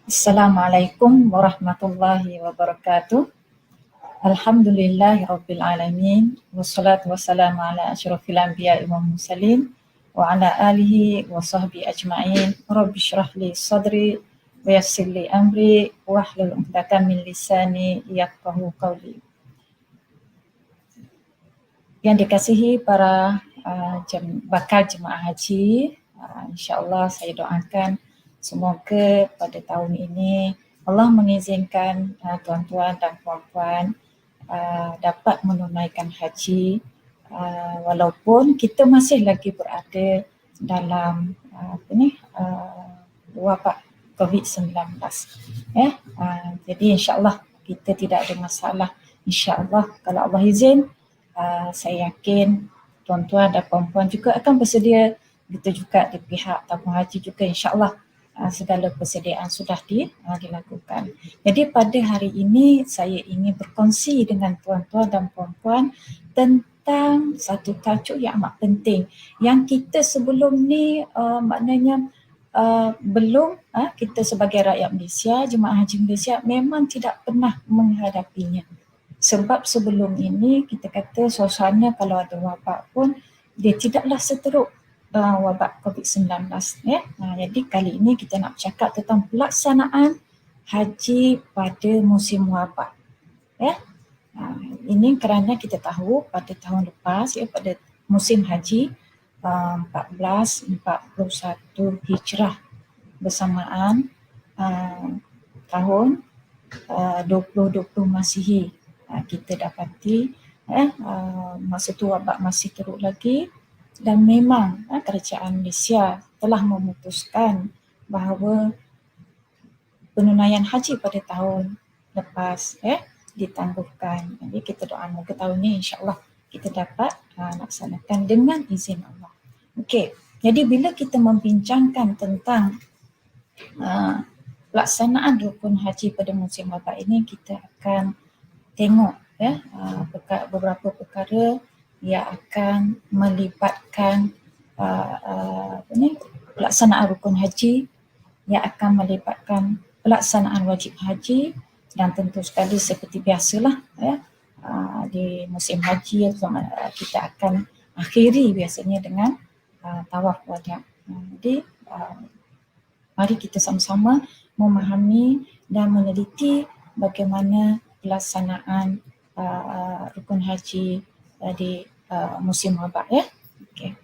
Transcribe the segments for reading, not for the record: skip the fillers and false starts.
Assalamualaikum warahmatullahi wabarakatuh. Alhamdulillahirabbil alamin wassalatu wassalamu ala asyrafil anbiya'i wal mursalin wa ala alihi wa sahbihi ajma'in. Rabbi shrah li sadri wa yassir li amri wahlul 'uqdatam min lisani yafqahu qawli. Yang dikasihi para bakal jemaah haji, insya-Allah saya doakan semoga pada tahun ini Allah mengizinkan tuan-tuan dan puan-puan dapat menunaikan haji walaupun kita masih lagi berada dalam wabak COVID-19. Jadi insya-Allah kita tidak ada masalah. Insya-Allah kalau Allah izin, saya yakin tuan-tuan dan puan-puan juga akan bersedia. Begitu juga di pihak tabung haji juga insya-Allah segala persediaan sudah dilakukan. Jadi pada hari ini saya ingin berkongsi dengan tuan-tuan dan puan-puan tentang satu tajuk yang amat penting yang kita sebelum ni maknanya belum kita sebagai rakyat Malaysia, jemaah haji Malaysia memang tidak pernah menghadapinya. Sebab sebelum ini kita kata suasana kalau ada wabak pun dia tidaklah seteruk wabak COVID-19. Jadi kali ini kita nak bercakap tentang pelaksanaan haji pada musim wabak. Ini kerana kita tahu pada tahun lepas pada musim haji 1441 Hijrah bersamaan tahun 2020 Masihi, kita dapati masa tu wabak masih teruk lagi dan memang kerajaan Malaysia telah memutuskan bahawa penunaian haji pada tahun lepas ditangguhkan. Jadi kita doa moga tahun ni insya-Allah kita dapat laksanakan dengan izin Allah. Okey, jadi bila kita membincangkan tentang pelaksanaan rukun haji pada musim wabak ini, kita akan tengok beberapa perkara yang akan melibatkan pelaksanaan rukun haji, yang akan melibatkan pelaksanaan wajib haji, dan tentu sekali seperti biasalah di musim haji kita akan akhiri biasanya dengan tawaf wada. Jadi mari kita sama-sama memahami dan meneliti bagaimana pelaksanaan rukun haji di musim wabak Okay.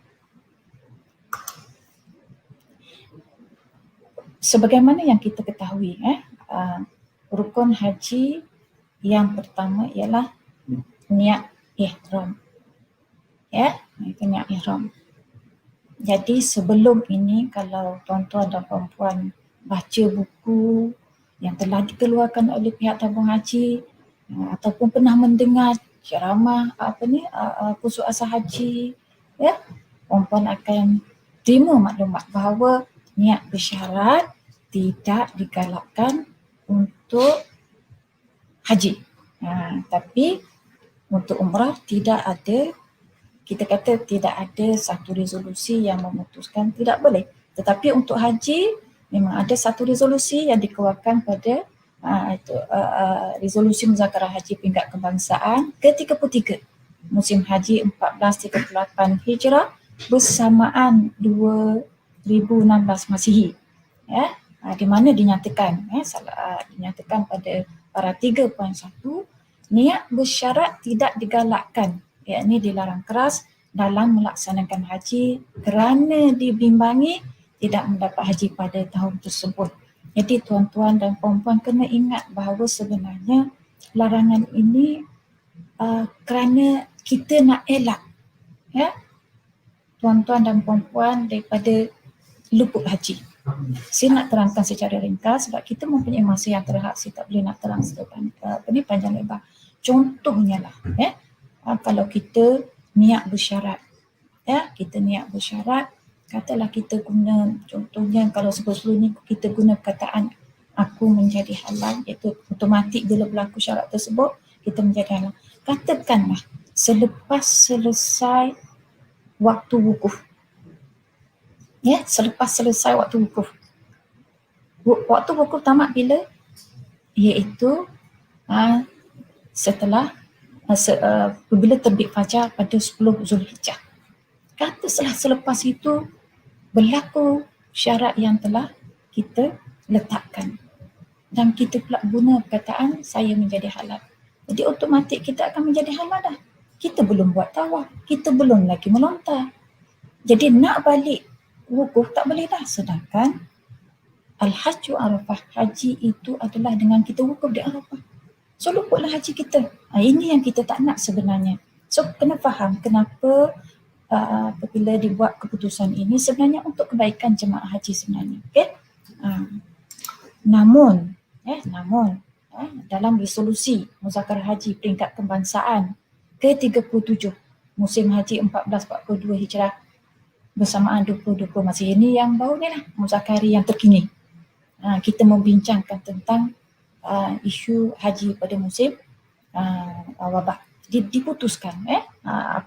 Sebagaimana yang kita ketahui rukun haji yang pertama ialah niat ihram. Itu niat ihram. Jadi sebelum ini kalau tuan-tuan dan puan-puan baca buku yang telah dikeluarkan oleh pihak tabung haji ataupun pernah mendengar ceramah pusuh asa haji, puan-puan akan terima maklumat bahawa niat bersyarat tidak digalakkan untuk haji. Tapi untuk umrah tidak ada, kita kata tidak ada satu resolusi yang memutuskan tidak boleh. Tetapi untuk haji memang ada satu resolusi yang dikeluarkan pada resolusi Muzakarah Haji Peringkat Kebangsaan ke-33 musim haji 1438 Hijrah bersamaan 2016 Masihi. Di mana dinyatakan dinyatakan pada para 3.1 niat bersyarat tidak digalakkan, yakni dilarang keras dalam melaksanakan haji kerana dibimbangi tidak mendapat haji pada tahun tersebut. Jadi tuan-tuan dan puan-puan kena ingat bahawa sebenarnya larangan ini kerana kita nak elak tuan-tuan dan puan-puan daripada luput haji. Saya nak terangkan secara ringkas sebab kita mempunyai masa yang terhad, saya tak boleh nak terang panjang lebar. Contohnya lah kalau kita niat bersyarat, kita niat bersyarat, katalah kita guna, contohnya kalau sebelum ni kita guna perkataan aku menjadi halal, iaitu automatik bila berlaku syarat tersebut kita menjadi halal. Katakanlah selepas selesai waktu wukuf, selepas selesai waktu wukuf, Waktu wukuf tamat bila? Iaitu setelah bila terbit fajar pada 10 Zulhijjah. Kata selepas itu berlaku syarat yang telah kita letakkan dan kita pula guna perkataan saya menjadi halal. Jadi automatik kita akan menjadi halal dah. Kita belum buat tawaf, kita belum lagi melontar. Jadi nak balik wukuf tak boleh dah. Sedangkan Al-Hajju Arafah, haji itu adalah dengan kita wukuf di Arafah. So luputlah haji kita. Ini yang kita tak nak sebenarnya. So kena faham kenapa apabila dibuat keputusan ini sebenarnya untuk kebaikan jemaah haji sebenarnya. Okay? Namun dalam resolusi Muzakarah Haji Peringkat Kebangsaan ke-37 musim haji 1442 Hijrah bersamaan 2020 masih ini yang baru ni lah, Muzakari yang terkini. Kita membincangkan tentang isu haji pada musim wabak. Diputuskan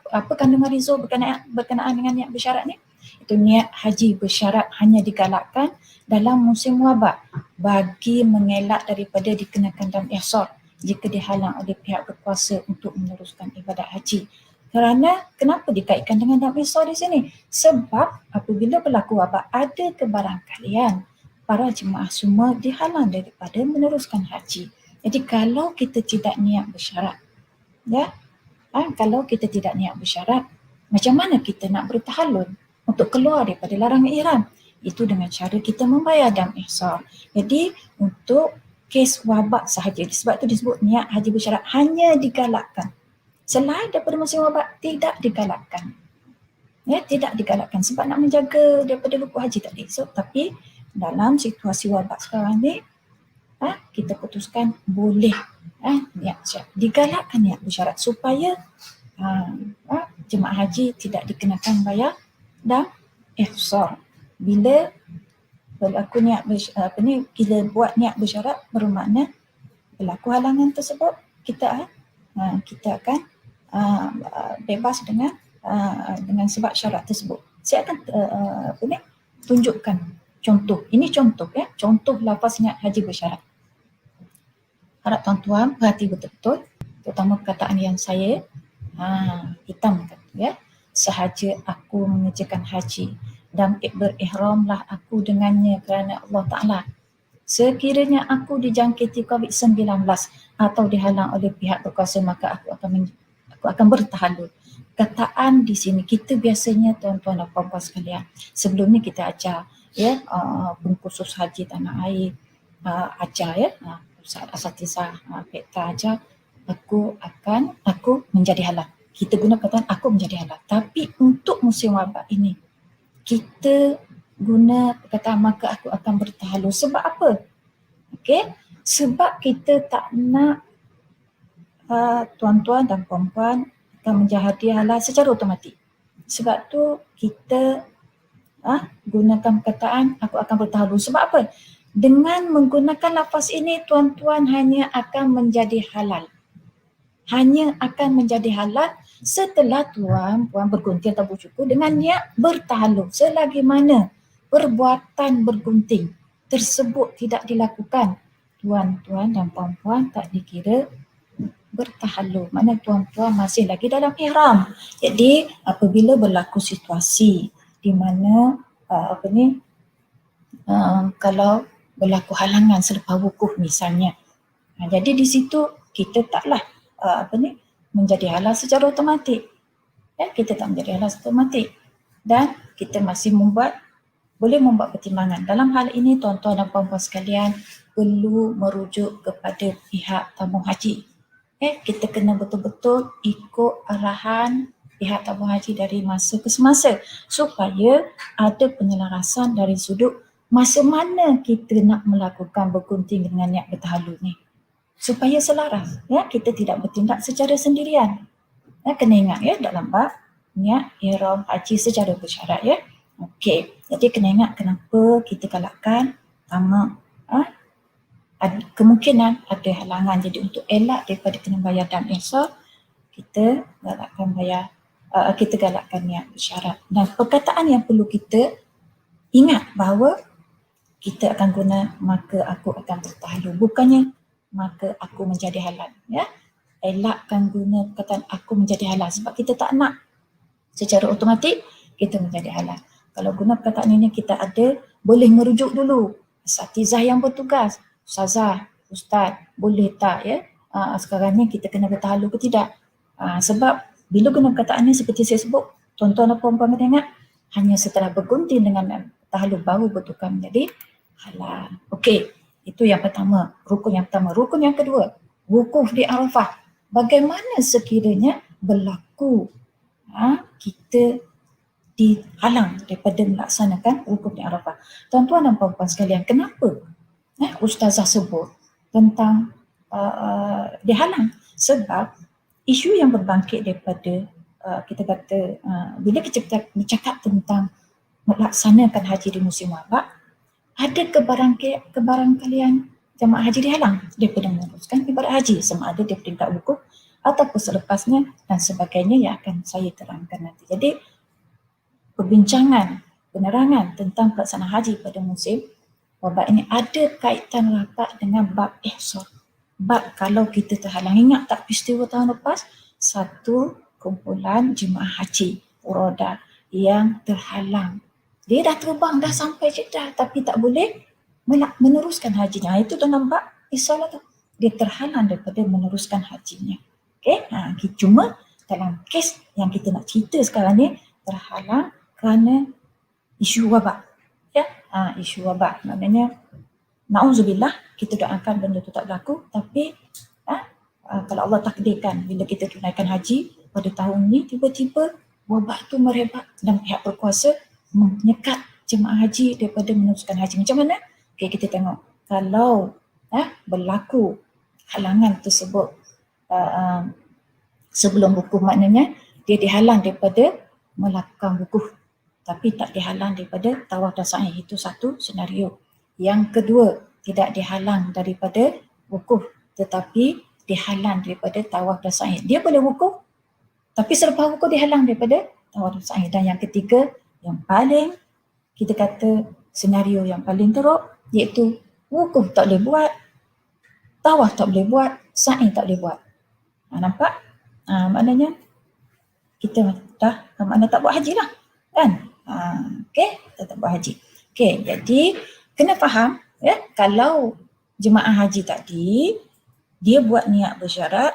apa kandungan rizal berkenaan dengan niat bersyarat ni? Itu niat haji bersyarat hanya digalakkan dalam musim wabak bagi mengelak daripada dikenakan dam ihsar jika dihalang oleh pihak berkuasa untuk meneruskan ibadat haji. Kerana kenapa dikaitkan dengan dam ihsar di sini? Sebab apabila berlaku wabak ada kebarangkalian para jemaah semua dihalang daripada meneruskan haji. Jadi kalau kita tidak niat bersyarat, kalau kita tidak niat bersyarat, macam mana kita nak bertahallul untuk keluar daripada larangan ihram? Itu dengan cara kita membayar dam ihsar. Jadi untuk kes wabak sahaja, sebab itu disebut niat haji bersyarat hanya digalakkan. Selain daripada musim wabak tidak digalakkan. Tidak digalakkan sebab nak menjaga daripada luput haji tadi. So, tapi dalam situasi wabak sekarang ni, kita putuskan boleh digalakkan niat bersyarat supaya jemaah haji tidak dikenakan bayar dam ihsar. Bila berlaku niat bila buat niat bersyarat bermakna berlaku halangan tersebut, kita akan bebas dengan sebab syarat tersebut. Saya akan tunjukkan contoh. Ini contoh contoh lafaz niat haji bersyarat. Harap tuan-tuan perhati betul-betul, terutama perkataan yang saya hitamkan sahaja aku mengerjakan haji dan berihramlah aku dengannya kerana Allah Ta'ala. Sekiranya aku dijangkiti COVID-19 atau dihalang oleh pihak berkuasa, maka aku akan bertahallul. Kataan di sini kita biasanya tuan-tuan dan puan-puan sekalian, sebelum ni kita ajar pengkhusus haji tanah air, ajar Ustaz Asatizah Pekta ajar aku menjadi halal. Kita guna kataan aku menjadi halal. Tapi untuk musim wabak ini kita guna perkataan maka aku akan bertahallul. Sebab apa? Sebab kita tak nak tuan-tuan dan puan-puan akan menjadi halal secara automatik. Sebab tu kita gunakan perkataan aku akan bertahallul. Sebab apa? Dengan menggunakan lafaz ini tuan-tuan hanya akan menjadi halal. Hanya akan menjadi halal setelah tuan-puan bergunting atau bercukur dengan niat bertahallul. Selagi mana perbuatan bergunting tersebut tidak dilakukan, tuan-tuan dan puan-puan tak dikira bertahallul. Mana tuan-tuan masih lagi dalam ihram. Jadi apabila berlaku situasi di mana kalau berlaku halangan selepas wukuf misalnya, jadi di situ kita taklah menjadi halal secara automatik. Kita tak menjadi halal secara automatik dan kita masih boleh membuat pertimbangan. Dalam hal ini tuan-tuan dan puan-puan sekalian perlu merujuk kepada pihak tabung haji. Kita kena betul-betul ikut arahan pihak tabung haji dari masa ke semasa supaya ada penyelarasan dari sudut masa mana kita nak melakukan bergunting dengan niat bertahallul ni. Supaya selaras, kita tidak bertindak secara sendirian. Kena ingat dalam bab niat ihram haji secara bersyarat Okey, jadi kena ingat kenapa kita galakkan. Pertama, kemungkinan ada halangan, jadi untuk elak daripada kena bayar dam ihsar, kita galakkan niat bersyarat. Dan perkataan yang perlu kita ingat bahawa kita akan guna maka aku akan bertahlul, bukannya maka aku menjadi halal. Ya, elakkan guna perkataan aku menjadi halal sebab kita tak nak secara automatik kita menjadi halal. Kalau guna perkataan ini kita ada boleh merujuk dulu asatizah yang bertugas, ustazah, ustaz, boleh tak ya sekarang ni kita kena bertahlul ke tidak. Sebab bila guna perkataan ini seperti saya sebut, tuan-tuan dan puan-puan kena ingat, hanya setelah bergunting dengan tahlul baru bertukar menjadi halal. Okey, itu yang pertama, rukun yang pertama. Rukun yang kedua, wukuf di Arafah. Bagaimana sekiranya berlaku kita dihalang daripada melaksanakan wukuf di Arafah. Tuan-tuan dan puan-puan sekalian, kenapa ustazah sebut tentang dihalang? Sebab isu yang berbangkit daripada kita kata bila kita bercakap tentang melaksanakan haji di musim wabak, ada kebarangkalian jemaah haji dihalang daripada meneruskan ibadat haji, sama ada di peringkat wukuf ataupun selepasnya dan sebagainya yang akan saya terangkan nanti. Jadi perbincangan, penerangan tentang pelaksanaan haji pada musim wabak ini ada kaitan rapat dengan bab ihsar. Bab kalau kita terhalang, ingat tak peristiwa tahun lepas, satu kumpulan jemaah haji Uroda yang terhalang. Dia dah terbang, dah sampai Jeddah tapi tak boleh meneruskan hajinya. Itu dalam bab ihsar lah tu. Dia terhalang daripada meneruskan hajinya. Okey, cuma dalam kes yang kita nak cerita sekarang ni terhalang kerana isu wabak. Ya, isu wabak maknanya na'udzubillah, kita doakan benda tu tak berlaku, tapi kalau Allah takdirkan bila kita tunaikan haji pada tahun ni tiba-tiba wabak tu merebak dan pihak berkuasa menyekat jemaah haji daripada meneruskan haji. Macam mana? Okey, kita tengok. Kalau berlaku halangan tersebut sebelum wukuf, maknanya dia dihalang daripada melakukan wukuf tapi tak dihalang daripada tawaf dan sa'i. Itu satu senario. Yang kedua, tidak dihalang daripada wukuf tetapi dihalang daripada tawaf dan sa'i. Dia boleh wukuf tapi selepas wukuf dihalang daripada tawaf dan sa'i. Dan yang ketiga, yang paling kita kata senario yang paling teruk, iaitu wukuf tak boleh buat, tawaf tak boleh buat, sa'i tak boleh buat. Nampak? Maknanya kita dah makna tak buat haji lah kan. Okey, kita tak buat haji. Okey, jadi kena faham ya, kalau jemaah haji tadi dia buat niat bersyarat,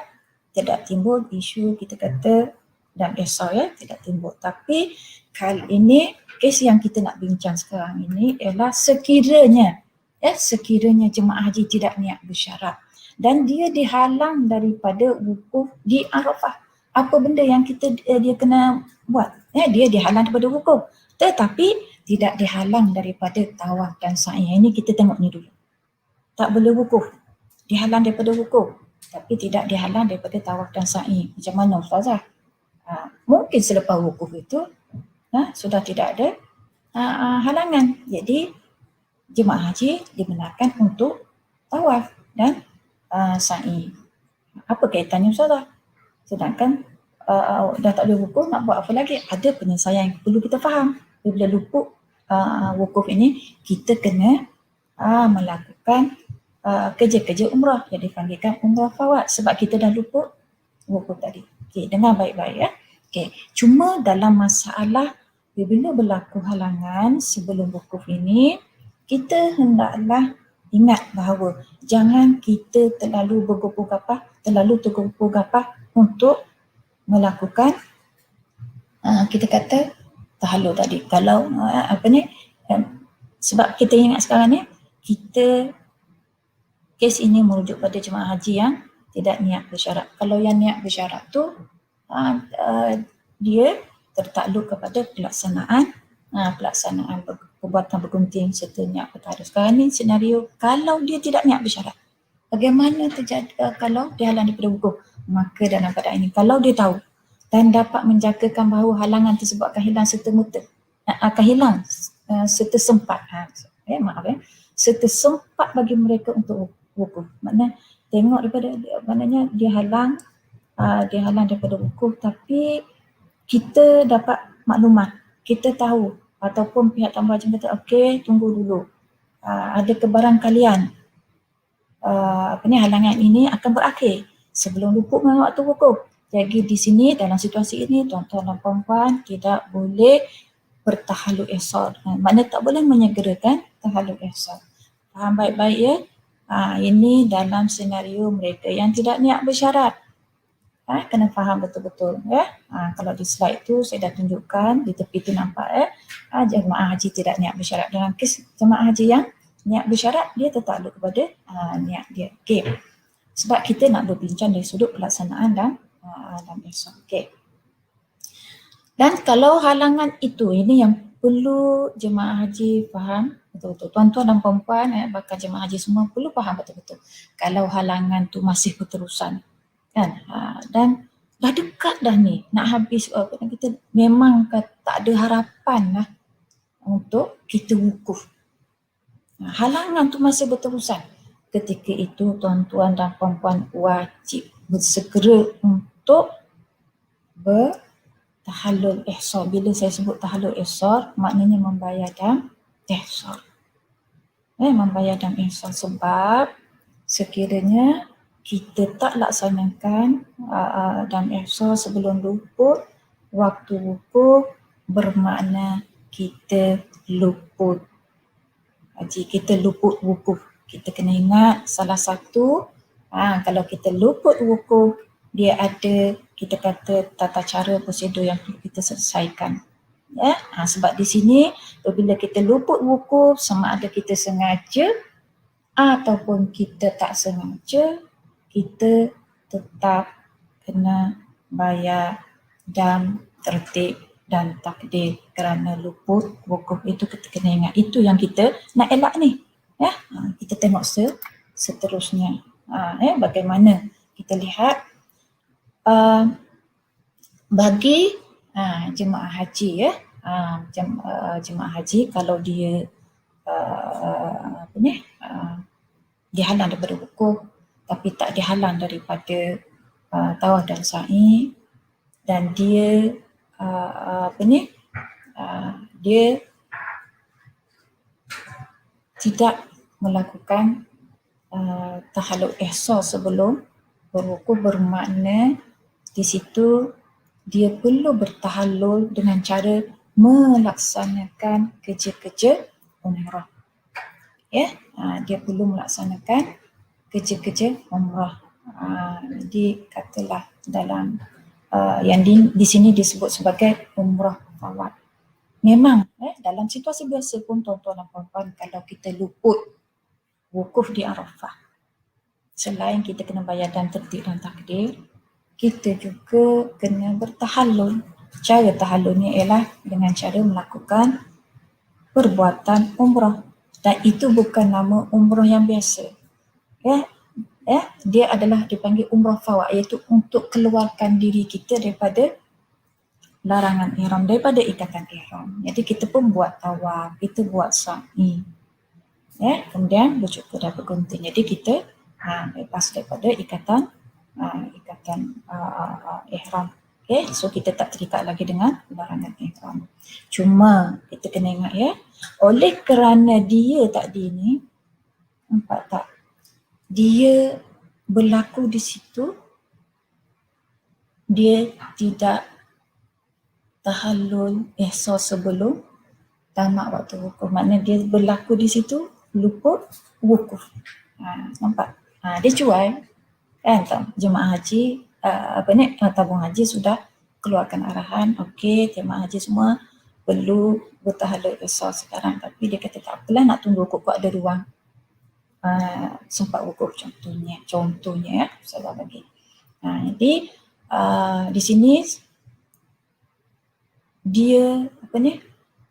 tidak timbul isu kita kata dan ihsar ya, tidak timbul. Tapi kali ini kes yang kita nak bincang sekarang ini ialah sekiranya jemaah haji tidak niat bersyarat dan dia dihalang daripada wukuf di Arafah. Apa benda yang dia kena buat? Dia dihalang daripada wukuf tetapi tidak dihalang daripada tawaf dan sa'i. Ini kita tengok ni dulu. Tak boleh wukuf, dihalang daripada wukuf tapi tidak dihalang daripada tawaf dan sa'i. Macam mana ustazah? Mungkin selepas wukuf itu sudah tidak ada halangan. Jadi jemaah haji dibenarkan untuk tawaf dan sa'i. Apa kaitannya ustazah? Sedangkan dah tak boleh wukuf, nak buat apa lagi? Ada penyelesaian yang perlu kita faham. Bila luput wukuf ini, kita kena melakukan kerja-kerja umrah yang dipanggilkan umrah fawad sebab kita dah luput wukuf tadi. Okey, dengar baik-baik ya. Okey, cuma dalam masalah bila berlaku halangan sebelum wukuf ini, kita hendaklah ingat bahawa jangan kita terlalu tergopoh-gapoh untuk melakukan kita kata tahallul tadi. Kalau sebab kita ingat sekarang ni kes ini merujuk pada jemaah haji yang tidak niat bersyarat. Kalau yang niat bersyarat tu dia tertakluk kepada pelaksanaan perbuatan bergunting serta niat bertahlul. Sekarang ni senario kalau dia tidak niat bersyarat. Bagaimana terjadi kalau dia halang daripada wukuf? Maka dalam keadaan ini kalau dia tahu dan dapat menjagakan bahawa halangan tersebut akan hilang serta-merta, serta sempat. Serta sempat bagi mereka untuk wukuf. Maknanya tengok maknanya dia halang daripada wukuf tapi kita dapat maklumat, kita tahu ataupun pihak tambah haji kata okey tunggu dulu. ada kebarangkalian halangan ini akan berakhir sebelum luput dengan waktu wukuf. Jadi di sini dalam situasi ini tuan-tuan dan puan-puan tidak boleh bertahalul ihsar. Maknanya tak boleh menyegerakan tahalul ihsar. Faham baik-baik ya? Ini dalam senario mereka yang tidak niat bersyarat. Kena faham betul-betul ya. Kalau di slide tu saya dah tunjukkan, di tepi tu nampak jemaah haji tidak niat bersyarat. Dalam kes jemaah haji yang niat bersyarat, dia tertakluk kepada niat dia. Okey. Sebab kita nak berbincang dari sudut pelaksanaan dan ihsar. Okey. Dan kalau halangan itu, ini yang perlu jemaah haji faham betul-betul. Tuan-tuan dan puan-puan, bakal jemaah haji semua perlu faham betul-betul. Kalau halangan tu masih berterusan, kan? Dan dah dekat dah ni, nak habis kita memang tak ada harapan lah untuk kita wukuf. Halangan tu masih berterusan. Ketika itu tuan-tuan dan puan-puan wajib bersegera untuk bertahalul ihsar. Bila saya sebut tahalul ihsar, maknanya membayar dam ihsar. Membayar dam ihsar sebab sekiranya kita tak laksanakan dam ihsar sebelum luput waktu wukuf, bermakna kita luput haji, kita luput wukuf. Kita kena ingat salah satu kalau kita luput wukuf, dia ada kita kata tata cara prosedur yang perlu kita selesaikan. Ya, sebab di sini apabila kita luput wukuf, sama ada kita sengaja ataupun kita tak sengaja, kita tetap kena bayar dam, tertib dan takdir kerana luput wukuf. Itu kita kena ingat. Itu yang kita nak elak ni. Ya, kita tengok seterusnya. Bagaimana kita lihat bagi jemaah haji ya. Jemaah haji kalau dia dihalang daripada wukuf tapi tak dihalang daripada tawaf dan sa'i, dan dia dia tidak melakukan tahalul ihsar sebelum berwukuf, bermakna di situ dia perlu bertahalul dengan cara melaksanakan kerja-kerja umrah. Ya, dia perlu melaksanakan kerja-kerja umrah. Jadi katalah dalam yang di sini disebut sebagai umrah fawad. Memang dalam situasi biasa pun tuan-tuan dan puan-puan, kalau kita luput wukuf di Arafah, selain kita kena bayar dan tertib dan takdir, kita juga kena bertahalul. Cara tahalulnya ialah dengan cara melakukan perbuatan umrah, dan itu bukan nama umrah yang biasa. Dia adalah dipanggil umrah fawad, iaitu untuk keluarkan diri kita daripada larangan ihram, daripada ikatan ihram. Jadi kita pun buat tawaf, kita buat sa'i, kemudian bercukur dan bergunting. Jadi kita lepas daripada ikatan ihram. So kita tak terikat lagi dengan larangan ihram. Cuma kita kena ingat oleh kerana dia tadi ni, nampak tak, dia berlaku di situ, dia tidak tahallul ihsar sebelum tamat waktu wukuf. Maknanya dia berlaku di situ luput wukuf. Nampak? Dia cuai kan, jemaah haji tabung haji sudah keluarkan arahan, okey, jemaah haji semua perlu bertahalul ihsar sekarang, tapi dia kata tak apalah, nak tunggu wukuf ada ruang sempat wukuf contohnya saya bagi. Jadi di sini dia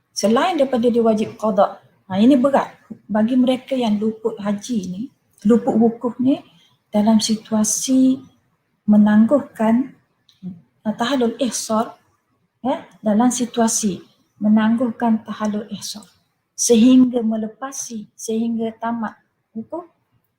selain daripada dia wajib qada, ini berat bagi mereka yang luput haji ni, luput wukuf ni, dalam situasi menangguhkan tahallul ihsar, dalam situasi menangguhkan tahallul ihsar sehingga melepasi, sehingga tamat wukuf,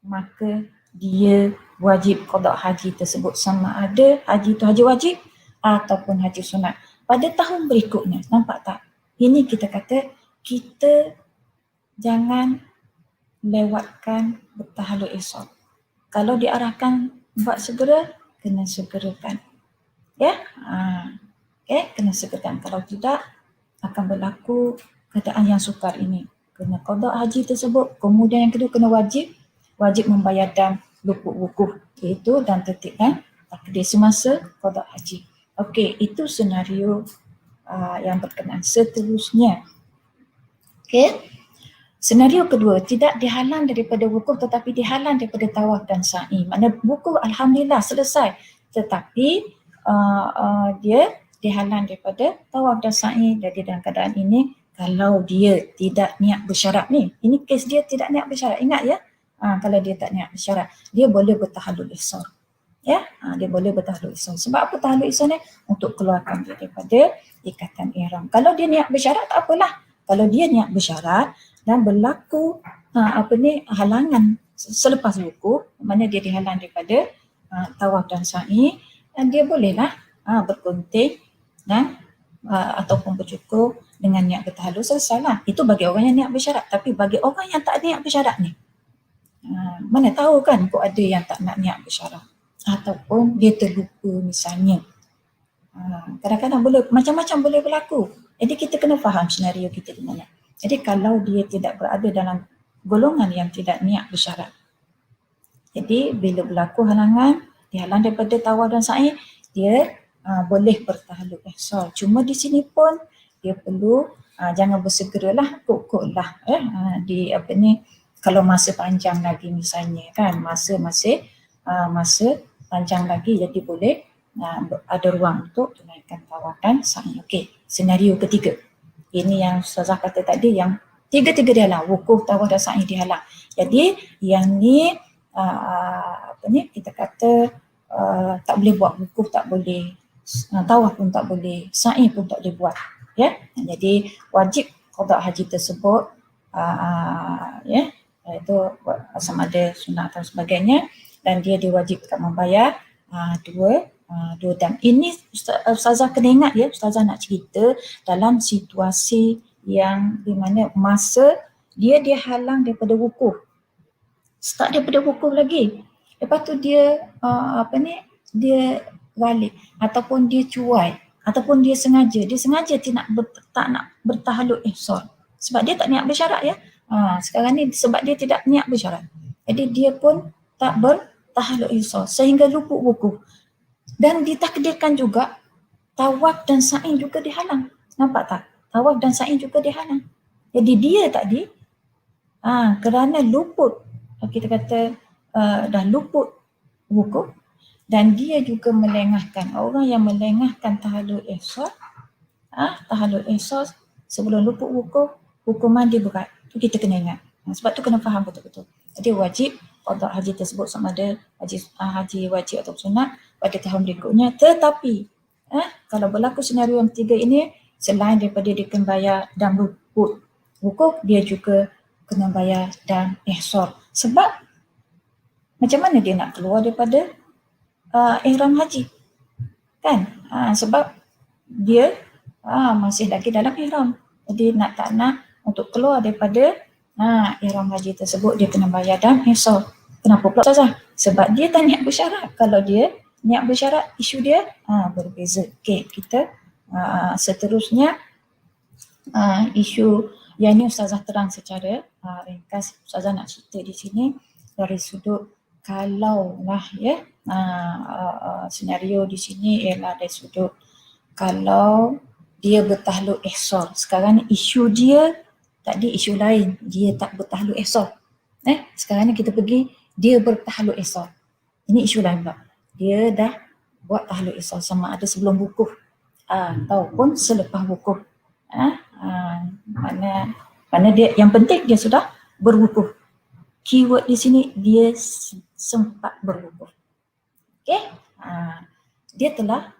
maka dia wajib qada haji tersebut, sama ada haji itu haji wajib ataupun haji sunat pada tahun berikutnya. Nampak tak? Ini kita kata kita jangan lewatkan bertahalul ihsan. Kalau diarahkan buat segera, kena segerakan. Ya, kena segerakan. Kalau tidak, akan berlaku keadaan yang sukar ini. Kena qada haji tersebut. Kemudian yang kedua kena wajib membayar dam luput wukuf, iaitu dan tertibkan takdir semasa qada haji. Okey, itu senario yang berkenaan. Seterusnya, okey, senario kedua, tidak dihalang daripada wukuf tetapi dihalang daripada tawaf dan sa'i. Maknanya wukuf alhamdulillah selesai, tetapi dia dihalang daripada tawaf dan sa'i. Jadi dalam keadaan ini, kalau dia tidak niat bersyarat ni, ini kes dia tidak niat bersyarat, ingat ya. Kalau dia tak niat bersyarat, dia boleh bertahalul ihsan. Ya, dia boleh bertahalul ihsan. Sebab apa tahalul ihsan ni? Untuk keluarkan dia daripada ikatan ihram. Kalau dia niat bersyarat, tak apalah. Kalau dia niat bersyarat dan berlaku halangan selepas wukuf, mana dia dihalang daripada tawaf dan sa'i, dan dia bolehlah berkunting dan ataupun bercukur dengan niat bertahalul, selesailah. Itu bagi orang yang niat bersyarat. Tapi bagi orang yang tak niat bersyarat ni, mana tahu kan kok ada yang tak nak niat bersyarat ataupun dia terlupa misalnya. Kadang-kadang boleh, macam-macam boleh berlaku. Jadi kita kena faham senario kita di mana. Jadi kalau dia tidak berada dalam golongan yang tidak niat bersyarat, jadi bila berlaku halangan, dihalang daripada tawaf dan sa'i, dia boleh bertahalul ihsan. Cuma di sini pun dia perlu jangan bersegeralah, kok-koklah di kalau masa panjang lagi misalnya kan, masa panjang lagi, jadi boleh ada ruang untuk tunaikan tawaf dan sa'i. Okey, senario ketiga. Ini yang Ustazah kata tadi, yang tiga-tiga dihalang, wukuf, tawaf dan sa'i dihalang. Jadi yang ni kita kata tak boleh buat wukuf, tak boleh, tawaf pun tak boleh, sa'i pun tak boleh buat. Ya, jadi wajib qada haji tersebut, itu sama ada sunat atau sebagainya, dan dia diwajibkan membayar dua dam. Ini Ustazah kena ingat ya, Ustazah nak cerita dalam situasi yang di mana masa dia dihalang daripada wukuf, start daripada wukuf lagi, lepas tu dia dia balik ataupun dia cuai ataupun dia sengaja tak nak bertahalul ihsan sebab dia tak niat bersyarat ya. Sekarang ni sebab dia tidak niat bersyarat, jadi dia pun tak bertahalul ihsan sehingga luput wukuf, dan ditakdirkan juga tawaf dan sa'i juga dihalang. Nampak tak? Tawaf dan sa'i juga dihalang. Jadi dia tadi kerana luput, kita kata dah luput wukuf, dan dia juga melengahkan, orang yang melengahkan tahalul ihsan, tahalul ihsan sebelum luput wukuf, hukuman dia berat. Itu kita kena ingat. Sebab tu kena faham betul-betul. Jadi wajib qada haji tersebut sama ada haji wajib atau sunat pada tahun berikutnya. Tetapi kalau berlaku senario yang ketiga ini, selain daripada dia kena bayar dam luput wukuf, dia juga kena bayar dam ihsan. Sebab macam mana dia nak keluar daripada ihram haji? Kan? Sebab dia masih lagi dalam ihram. Jadi nak tak nak, untuk keluar daripada ihram haji tersebut, dia kena bayar dam ihsan. Kenapa pula Ustazah? Sebab dia tak niat bersyarat. Kalau dia niat bersyarat, isu dia berbeza. Okey, kita seterusnya isu yang ni Ustazah terang secara ringkas. Ustazah nak cerita di sini dari sudut kalaulah ya, senario di sini ialah dari sudut kalau dia bertahalul ihsan. Sekarang ni isu dia tadi isu lain, dia tak bertahalul ihsan. Sekarang ni kita pergi dia bertahalul ihsan. Ini isu lain pula. Dia dah buat tahalul ihsan sama ada sebelum wukuf ataupun selepas wukuf. Mana dia, yang penting dia sudah berwukuf. Keyword di sini dia sempat berwukuf. Okey? Dia telah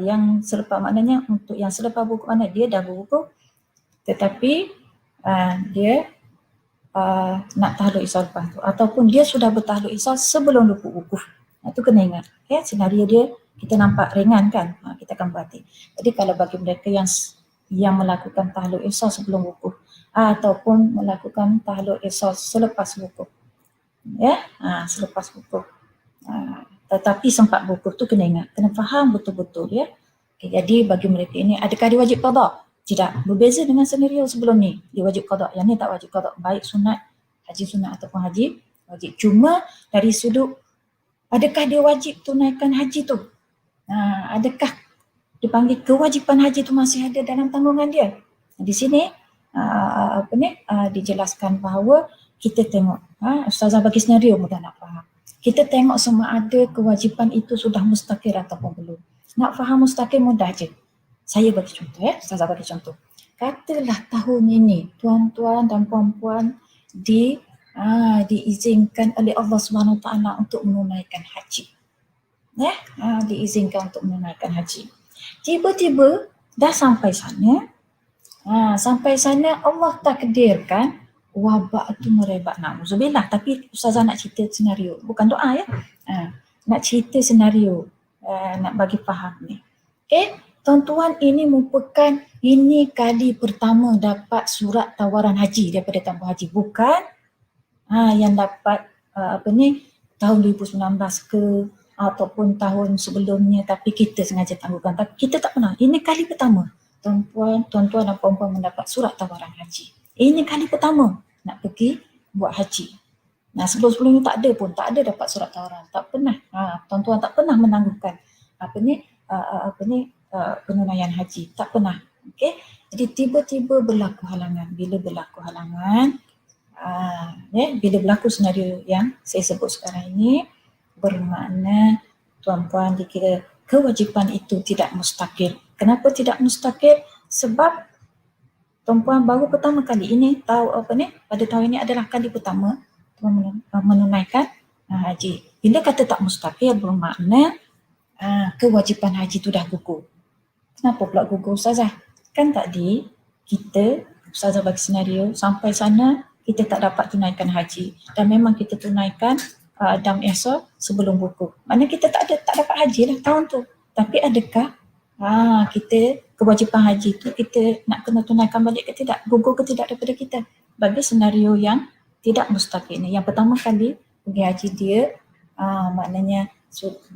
yang selepas, maknanya untuk yang selepas wukuf, mana dia dah berwukuf tetapi dia nak tahalul ihsan lepas tu, ataupun dia sudah bertahalul ihsan sebelum luput wukuf. Itu kena ingat. Okay? Senario dia kita nampak ringan kan? Kita akan berhati. Jadi kalau bagi mereka yang melakukan tahalul ihsan sebelum wukuf, ataupun melakukan tahlul isal selepas wukuf. Ya, selepas wukuf. Tetapi sempat wukuf tu kena ingat, kena faham betul-betul ya. Okay, jadi bagi mereka ini, adakah dia wajib qada? Tidak, berbeza dengan senario sebelum ni. Dia wajib qada, yang ni tak wajib qada, baik sunat, haji sunat ataupun haji wajib. Cuma dari sudut adakah dia wajib tunaikan haji tu? Adakah dipanggil kewajipan haji tu masih ada dalam tanggungan dia? Di sini dijelaskan bahawa kita tengok, Ustazah bagi senario mudah nak faham. Kita tengok sama ada kewajipan itu sudah mustaqil ataupun belum. Nak faham mustaqil mudah je. Saya bagi contoh ya, Ustazah bagi contoh. Katalah tahun ini tuan-tuan dan puan-puan diizinkan oleh Allah SWT untuk menunaikan haji. Diizinkan untuk menunaikan haji. Tiba-tiba dah sampai sana, Allah takdirkan wabak tu merebak. Na'udzubillah, tapi Ustazah nak cerita senario, bukan doa ya. Nak cerita senario, nak bagi faham ni. Okay, tuan-tuan, ini merupakan kali pertama dapat surat tawaran haji daripada tabung haji. Bukan yang dapat tahun 2019 ke ataupun tahun sebelumnya, tapi kita sengaja tangguhkan. Tapi kita tak pernah. Ini kali pertama tuan-tuan dan puan-puan mendapat surat tawaran haji. Ini kali pertama nak pergi buat haji. Sebelum-sebelum ni tak ada pun, tak ada dapat surat tawaran. Tak pernah. Tuan-tuan tak pernah menangguhkan penunaian haji. Tak pernah. Okay? Jadi tiba-tiba berlaku halangan. Bila berlaku halangan, bila berlaku senario yang saya sebut sekarang ini, bermakna tuan-puan dikira kewajipan itu tidak mustaqil. Kenapa tidak mustaqil? Sebab tuan-puan baru pertama kali ini tahu pada tahun ini adalah kali pertama tuan menunaikan haji. Bila kata tak mustaqil, bermakna kewajipan haji itu dah gugur. Kenapa pula gugur, Ustazah? Kan tadi Ustazah bagi senario, sampai sana kita tak dapat tunaikan haji dan memang kita tunaikan dam ihsan sebelum wukuf. Maknanya kita tak dapat haji lah tahun tu. Tapi adakah kita kewajipan haji tu kita nak kena tunaikan balik ke tidak? Gugur ke tidak daripada kita? Bagi senario yang tidak mustaqil ni, yang pertama kali pergi haji dia, maknanya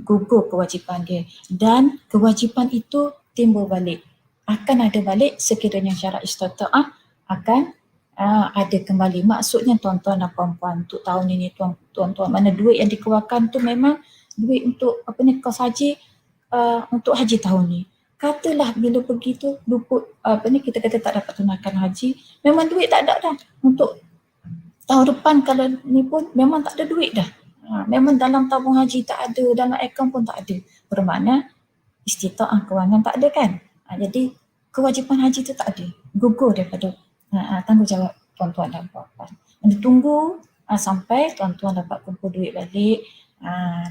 gugur kewajipan dia dan kewajipan itu timbul balik. Akan ada balik sekiranya syarat istata'ah akan ada kembali. Maksudnya tuan-tuan dan puan-puan, untuk tahun ini tuan-tuan, mana duit yang dikeluarkan tu memang duit untuk kos haji, untuk haji tahun ni. Katalah bila pergi tu luput, kita kata tak dapat tunaikan haji, memang duit tak ada dah. Untuk tahun depan kalau ni pun memang tak ada duit dah. Memang dalam tabung haji tak ada, dalam akaun pun tak ada. Bermakna istita'ah kewangan tak ada kan. Jadi kewajipan haji tu tak ada, gugur daripada tanggungjawab tuan-tuan dan puan-puan. Ditunggu sampai tuan-tuan dapat kumpul duit balik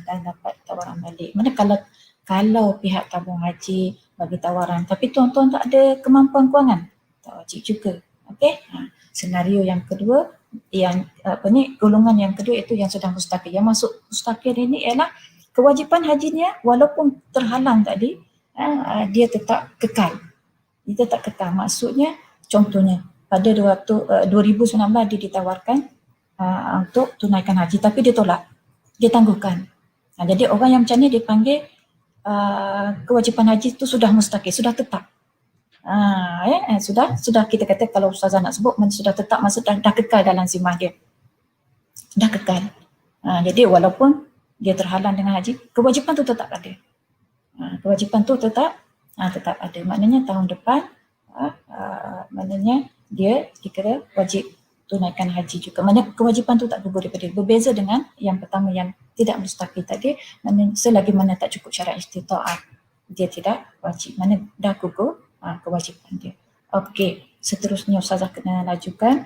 dan dapat tawaran balik. Mana kalau pihak tabung haji bagi tawaran tapi tuan-tuan tak ada kemampuan kewangan, tak wajib juga. Okey. Senario yang kedua, yang golongan yang kedua itu yang sudah mustaqil. Yang masuk mustaqil ini ialah kewajipan hajinya walaupun terhalang tadi, dia tetap kekal. Dia tetap kekal. Maksudnya contohnya pada 2019 dia ditawarkan untuk tunaikan haji tapi dia tolak, dia tangguhkan. Jadi orang yang macam ni dipanggil kewajipan haji itu sudah mustaqil, sudah tetap. Sudah kita kata kalau Ustazah nak sebut sudah tetap, maksud dah kekal dalam zimah dia. Dah kekal. Jadi walaupun dia terhalang dengan haji, kewajipan tu tetap ada. Kewajipan tu tetap ada. Maknanya tahun depan maknanya dia dikira wajib tunaikan haji juga. Maknanya kewajipan tu tak gugur daripada dia. Berbeza dengan yang pertama yang tidak mustaqil tadi, maknanya selagi mana tak cukup syarat istita'ah, dia tidak wajib. Mana dah gugur kewajipan dia. Okey, seterusnya Ustazah kena lajukan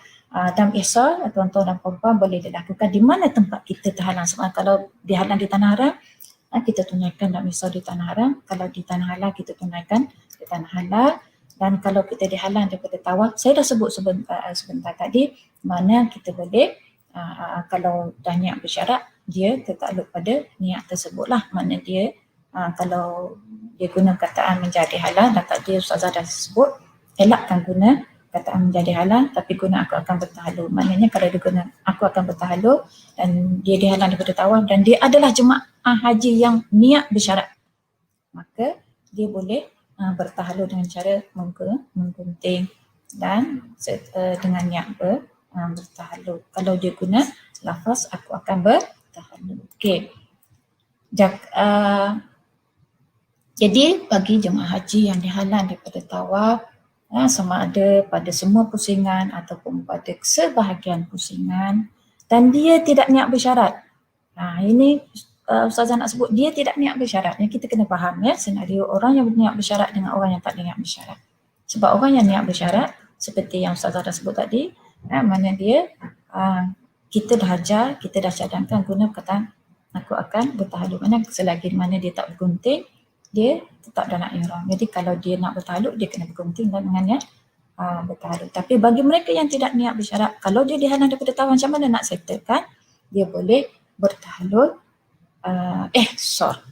dam ihsan. Tuan-tuan dan puan-puan boleh dilakukan di mana tempat kita terhalang. Sebab kalau dihalang di tanah haram, kita tunaikan dam ihsan di tanah haram. Kalau di tanah halal kita tunaikan di tanah halal. Dan kalau kita dihalang daripada tawaf, saya dah sebut sebentar tadi, mana kita boleh kalau dah niat bersyarat, dia tertakluk pada niat tersebutlah. Mana dia kalau dia guna kataan menjadi halal, dan tadi Ustazah dah sebut, elakkan guna perkataan menjadi halang tapi guna aku akan bertahalul. Maknanya kalau dia guna aku akan bertahalul dan dia dihalang daripada tawaf dan dia adalah jemaah haji yang niat bersyarat, maka dia boleh bertahalul dengan cara menggunting dan dengan niat bertahalul. Kalau dia guna lafaz aku akan bertahalul. Okey. Jadi bagi jemaah haji yang dihalang daripada tawaf, sama ada pada semua pusingan ataupun pada sebahagian pusingan dan dia tidak niat bersyarat. Ini Ustazah nak sebut dia tidak niat bersyarat. Yang kita kena faham ya senario orang yang niat bersyarat dengan orang yang tak niat bersyarat. Sebab orang yang niat bersyarat seperti yang Ustazah dah sebut tadi, mana dia kita dah ajar, kita dah cadangkan guna perkataan aku akan bertahalul. Mana selagi mana dia tak bergunting, dia tetap dalam ihram. Jadi kalau dia nak bertahalul, dia kena bergunting dan dengannya bertahalul. Tapi bagi mereka yang tidak niat bersyarat, kalau dia dihalang daripada tawaf, macam mana nak settlekan? Dia boleh bertahalul ihsar,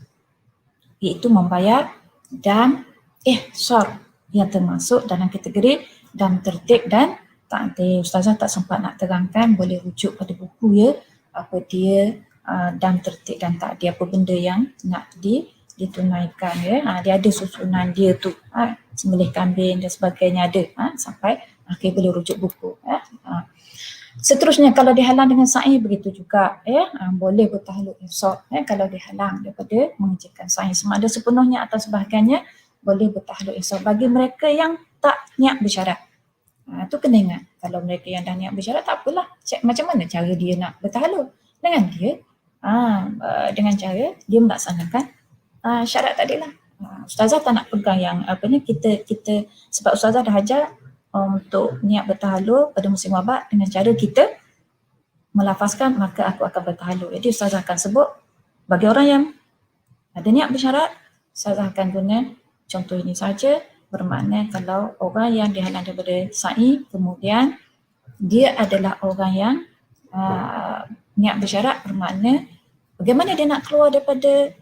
iaitu membayar dan ihsar yang termasuk dalam kategori dan tertib dan ta'til. Ustazah tak sempat nak terangkan, boleh rujuk pada buku ya, apa dia dan tertib dan ta'til, apa benda yang nak ditunaikan ya. Dia ada susunan dia tu, sembelih kambing dan sebagainya ada, sampai akhir boleh rujuk buku Seterusnya kalau dihalang dengan sa'i begitu juga ya, boleh bertahalul ihsar kalau dihalang daripada mengerjakan sa'i, sama ada sepenuhnya atau sebahagiannya boleh bertahalul ihsar. Bagi mereka yang tak niat bersyarat, tu kena ingat, kalau mereka yang dah niat bersyarat tak apalah, macam mana cara dia nak bertahalul dengan dia dengan cara dia melaksanakan syarat tadilah. Ustazah tak nak pegang yang kita sebab Ustazah dah ajar untuk niat bertahalul pada musim wabak dengan cara kita melafazkan maka aku akan bertahalul. Jadi Ustazah akan sebut bagi orang yang ada niat bersyarat, Ustazah akan guna contoh ini saja, bermakna kalau orang yang dihalang daripada sa'i kemudian dia adalah orang yang niat bersyarat, bermakna bagaimana dia nak keluar daripada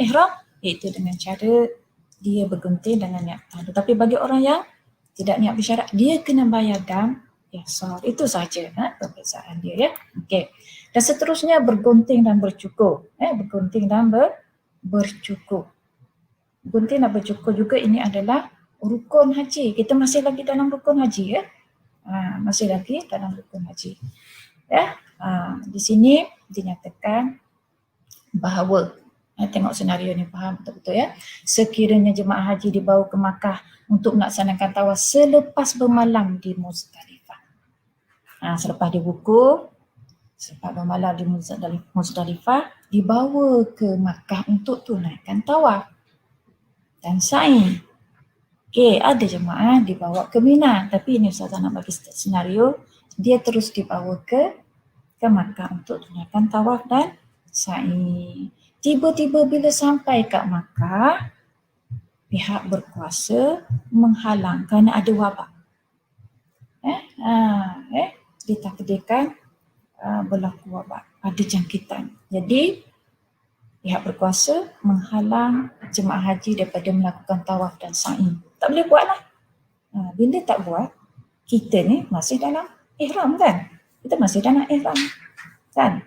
ihram, iaitu dengan cara dia bergunting dengan niat bertahalul. Tapi bagi orang yang tidak niat bersyarat, dia kena bayar dam ihsar. Itu saja perbezaan dia ya. Okey. Dan seterusnya bergunting dan bercukur. Bergunting dan bercukur. Gunting dan bercukur juga ini adalah rukun haji. Kita masih lagi dalam rukun haji ya. Masih lagi dalam rukun haji. Ya. Di sini dinyatakan bahawa tengok senario ni, faham betul-betul ya. Sekiranya jemaah haji dibawa ke Makkah untuk melaksanakan tawaf selepas bermalam di Muzdalifah. Selepas diwukuf, selepas bermalam di Muzdalifah, dibawa ke Makkah untuk tunaikan tawaf dan sa'i. Okey, ada jemaah dibawa ke Mina, tapi ini Ustazah nak bagi senario, dia terus dibawa ke Makkah untuk tunaikan tawaf dan sa'i. Tiba-tiba bila sampai kat Makkah, pihak berkuasa menghalang kerana ada wabak. Ditakdirkan berlaku wabak, ada jangkitan. Jadi pihak berkuasa menghalang jemaah haji daripada melakukan tawaf dan sa'i. Tak boleh buatlah. Bila tak buat, kita ni masih dalam ihram kan? Kita masih dalam ihram kan?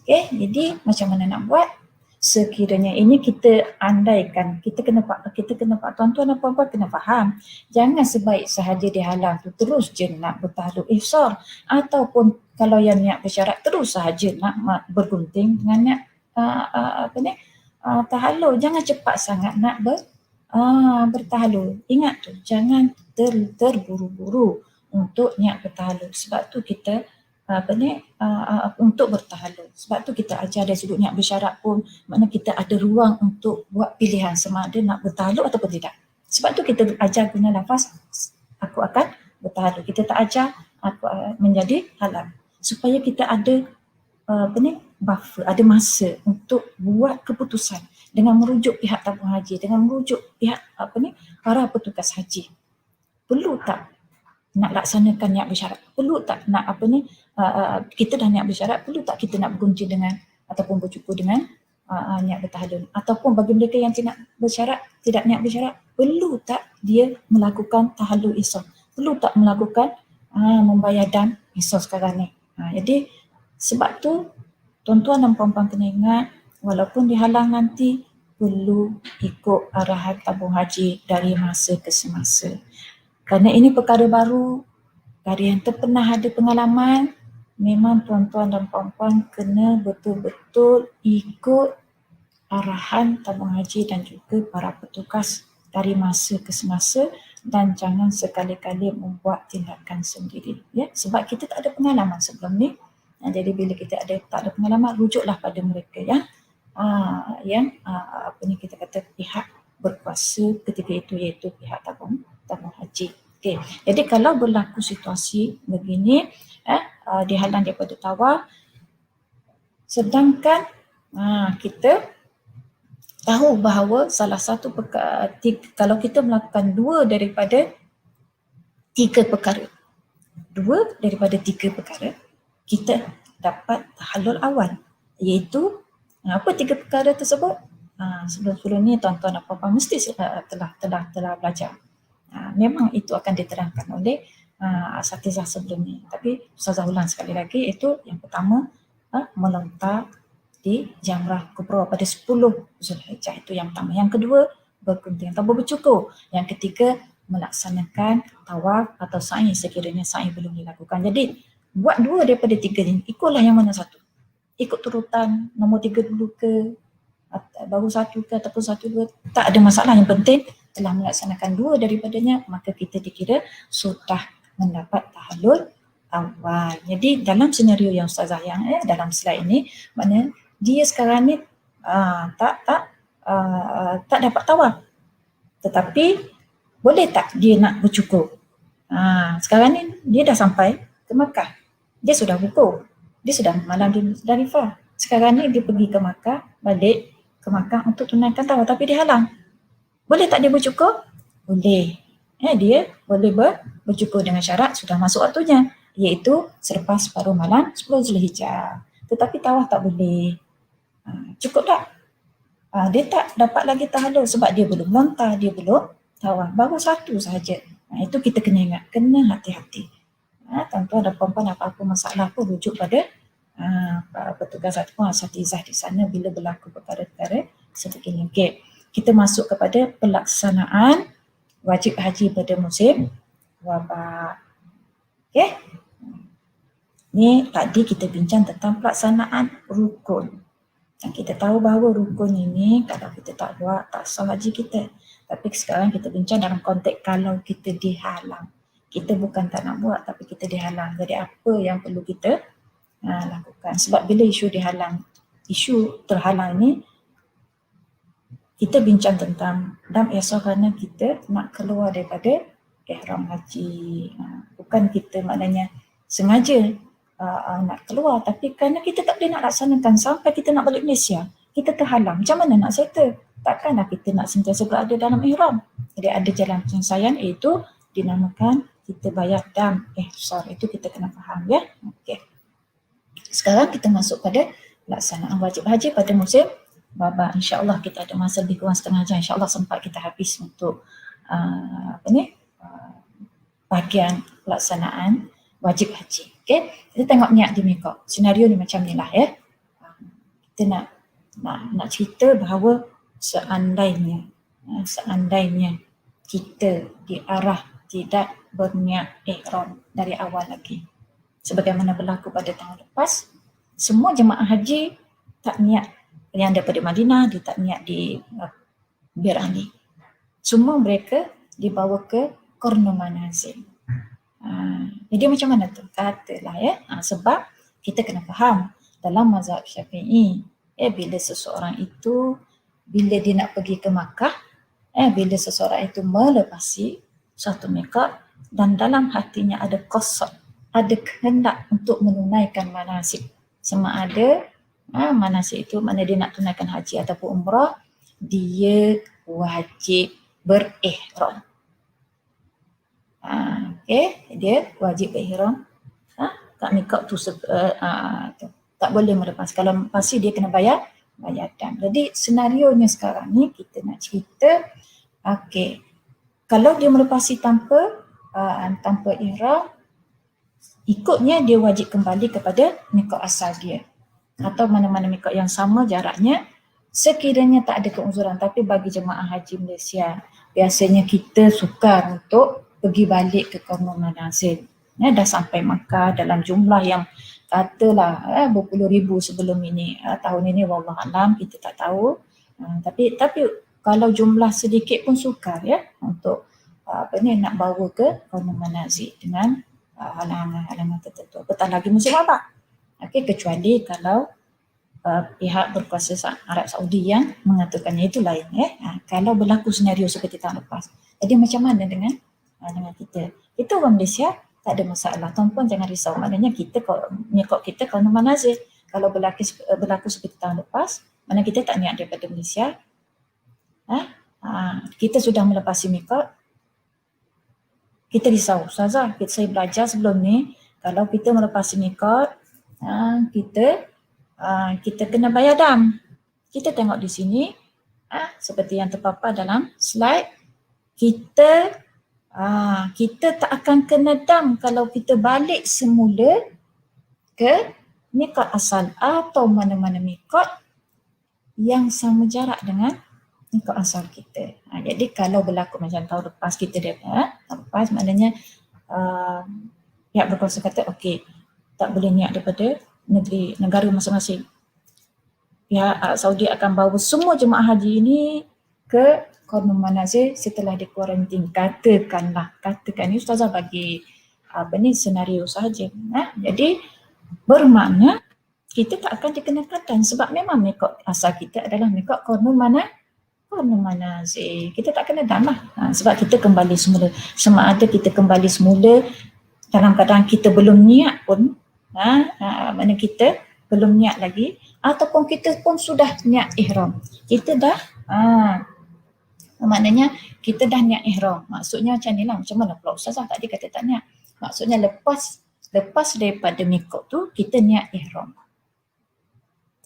Jadi macam mana nak buat? Sekiranya ini kita andaikan, kita kena tuan-tuan dan puan-puan kena faham, jangan sebaik sahaja dihalang tu terus je nak bertahalul ihsar, ataupun kalau yang niat bersyarat terus sahaja nak bergunting dengan niat tahalul. Jangan cepat sangat nak bertahalul. Ingat tu, jangan terburu-buru untuk niat bertahalul. Sebab tu kita untuk bertahalul. Sebab tu kita ajar dari sudut niat bersyarat pun, makna kita ada ruang untuk buat pilihan sama ada nak bertahalul ataupun tidak. Sebab tu kita ajar guna lafaz aku akan bertahalul. Kita tak ajar aku menjadi halal. Supaya kita ada buffer, ada masa untuk buat keputusan dengan merujuk pihak tabung haji, dengan merujuk pihak para petugas haji. Perlu tak nak laksanakan niat bersyarat? Perlu tak nak kita dah niat bersyarat, perlu tak kita nak bergunting dengan ataupun bercukur dengan niat bertahallul. Ataupun bagi mereka yang tidak niat bersyarat, perlu tak dia melakukan tahallul ihram? Perlu tak melakukan membayar dam ihram sekarang ni? Jadi sebab tu tuan-tuan dan puan-puan kena ingat, walaupun dihalang nanti, perlu ikut arahan tabung haji dari masa ke semasa. Kerana ini perkara baru, perkara yang pernah ada pengalaman, memang tuan-tuan dan puan-puan kena betul-betul ikut arahan tabung haji dan juga para petugas dari masa ke semasa, dan jangan sekali-kali membuat tindakan sendiri, ya, sebab kita tak ada pengalaman sebelum ni. Jadi bila kita tak ada pengalaman, rujuklah pada mereka yang kita kata pihak berkuasa ketika itu, iaitu pihak tabung haji. Okey. Jadi kalau berlaku situasi begini, dihalang daripada tawaf, sedangkan kita tahu bahawa salah satu kalau kita melakukan dua daripada tiga perkara, kita dapat tahallul awal, iaitu apa tiga perkara tersebut? Sebelum-sebelum ni tuan-tuan dan puan-puan mesti telah belajar. Memang itu akan diterangkan oleh asatizah sebelum ni, tapi Ustazah ulang sekali lagi, iaitu yang pertama melontar di Jamrah Kubra pada 10 Zulhijjah, itu yang pertama. Yang kedua, bergunting atau bercukur. Yang ketiga, melaksanakan tawaf atau sa'i sekiranya sa'i belum dilakukan. Jadi buat dua daripada tiga ni, ikutlah yang mana satu. Ikut turutan nombor 3 dulu ke, baru satu ke, ataupun 1, 2, tak ada masalah. Yang penting telah melaksanakan dua daripadanya, maka kita dikira sudah mendapat tahallul awal. Jadi dalam senario yang Ustazah yang dalam slide ini, maknanya dia sekarang ni tak dapat tawaf, tetapi boleh tak dia nak bercukur? Sekarang ni dia dah sampai ke Makkah, dia sudah wukuf, dia sudah malam di Muzdalifah. Sekarang ni dia pergi ke Makkah, balik ke Makkah untuk tunaikan tawaf, tapi dia halang. Boleh tak dia bercukur? Boleh. Dia boleh bercukur dengan syarat sudah masuk waktunya, iaitu selepas separuh malam 10 Zulhijjah. Tetapi tawaf tak boleh. Cukup tak? Dia tak dapat lagi tahallul sebab dia belum lontar, dia belum tawaf, baru satu sahaja. Itu kita kena ingat, kena hati-hati. Tuan-tuan dan puan-puan, apa-apa masalah pun rujuk pada petugas ataupun asatizah di sana bila berlaku perkara-perkara seperti ini. Okay. Kita masuk kepada pelaksanaan wajib haji pada musim wabak. Okay. Ni tadi kita bincang tentang pelaksanaan rukun. Dan kita tahu bahawa rukun ini kalau kita tak buat, tak sah haji kita. Tapi sekarang kita bincang dalam konteks kalau kita dihalang. Kita bukan tak nak buat, tapi kita dihalang. Jadi apa yang perlu kita lakukan? Sebab bila isu terhalang ini, kita bincang tentang dam ihram kerana kita nak keluar daripada ihram haji. Bukan kita maknanya sengaja nak keluar, tapi kerana kita tak boleh nak laksanakan sampai kita nak balik Malaysia, kita terhalang. Macam mana nak settle? Takkanlah kita nak sentiasa berada dalam ihram. Jadi ada jalan penyelesaian, iaitu dinamakan kita bayar dam ihram. Itu kita kena faham, ya. Okey. Sekarang kita masuk pada pelaksanaan wajib haji pada musim wabak. InsyaAllah kita ada masa lebih kurang setengah jam. InsyaAllah sempat kita habis untuk bahagian pelaksanaan wajib haji. Okay, kita tengok niat di miqat. Senario ni macam ni lah, ya. Kita nak cerita bahawa seandainya kita diarah tidak berniat ihram dari awal lagi, sebagaimana berlaku pada tahun lepas, semua jemaah haji tak niat yang daripada Madinah, dia tak niat di Bir Ali. Semua mereka dibawa ke Qarnu Manazil. Jadi macam mana tu? Katalah, ya. Sebab kita kena faham dalam mazhab Syafi'i, bila seseorang itu, bila dia nak pergi ke Makkah, bila seseorang itu melepasi suatu miqat dan dalam hatinya ada qasad, ada kehendak untuk menunaikan manasik. Sama ada manasik itu makna dia nak tunaikan haji ataupun umrah, dia wajib berihram. Dia wajib berihram kat miqat tu, tak boleh melepas. Kalau pasti dia kena bayar bayar dam. Jadi senarionya sekarang ni kita nak cerita, okey, kalau dia melepasi tanpa ihram, ikutnya dia wajib kembali kepada mikot asal dia atau mana-mana mikot yang sama jaraknya sekiranya tak ada keuzuran. Tapi bagi jemaah haji Malaysia, biasanya kita sukar untuk pergi balik ke kampung manazil. Dah sampai Makkah dalam jumlah yang katalah berpuluh ribu sebelum ini. Tahun ini wallahualam kita tak tahu. Tapi kalau jumlah sedikit pun sukar ya untuk nak bawa ke kampung manazil dengan halangan-halangan tertentu. Apatah lagi musim wabak. Okey, kecuali kalau pihak berkuasa Arab Saudi yang mengatakannya, itu lain kalau berlaku senario seperti tahun lepas. Jadi macam mana dengan kita? Kita orang Malaysia tak ada masalah. Tuan-puan jangan risau. Maknanya kita mikot kita kampung manazil. Kalau berlaku seperti tahun lepas, mana kita tak niat daripada Malaysia, kita sudah melepasi mikot, kita risau. Ustazah, saya belajar sebelum ni, kalau kita melepasi mikot, kita kena bayar dam. Kita tengok di sini, seperti yang terpapar dalam slide, kita tak akan kena dam kalau kita balik semula ke mikot asal atau mana-mana mikot yang sama jarak dengan mikot asal kita. Jadi kalau berlaku macam tahun lepas kita tahun lepas, maknanya pihak berkuasa kata okey, tak boleh niat daripada negara masing-masing. Pihak Saudi akan bawa semua jemaah haji ini ke kampung manazil setelah dikuarantin. Katakan ni Ustazah bagi senario sahaja. Jadi bermakna kita tak akan dikenakan dan sebab memang mikot asal kita adalah mikot kampung manazil. Kita tak kena dam lah. Sebab kita kembali semula. Sama ada kita kembali semula dalam keadaan kita belum niat pun, mana kita belum niat lagi, ataupun kita pun sudah niat ihram. Kita dah maknanya kita dah niat ihram. Maksudnya macam ni lah. Macam mana pula Ustazah tadi kata tak niat? Maksudnya lepas daripada mikot tu kita niat ihram.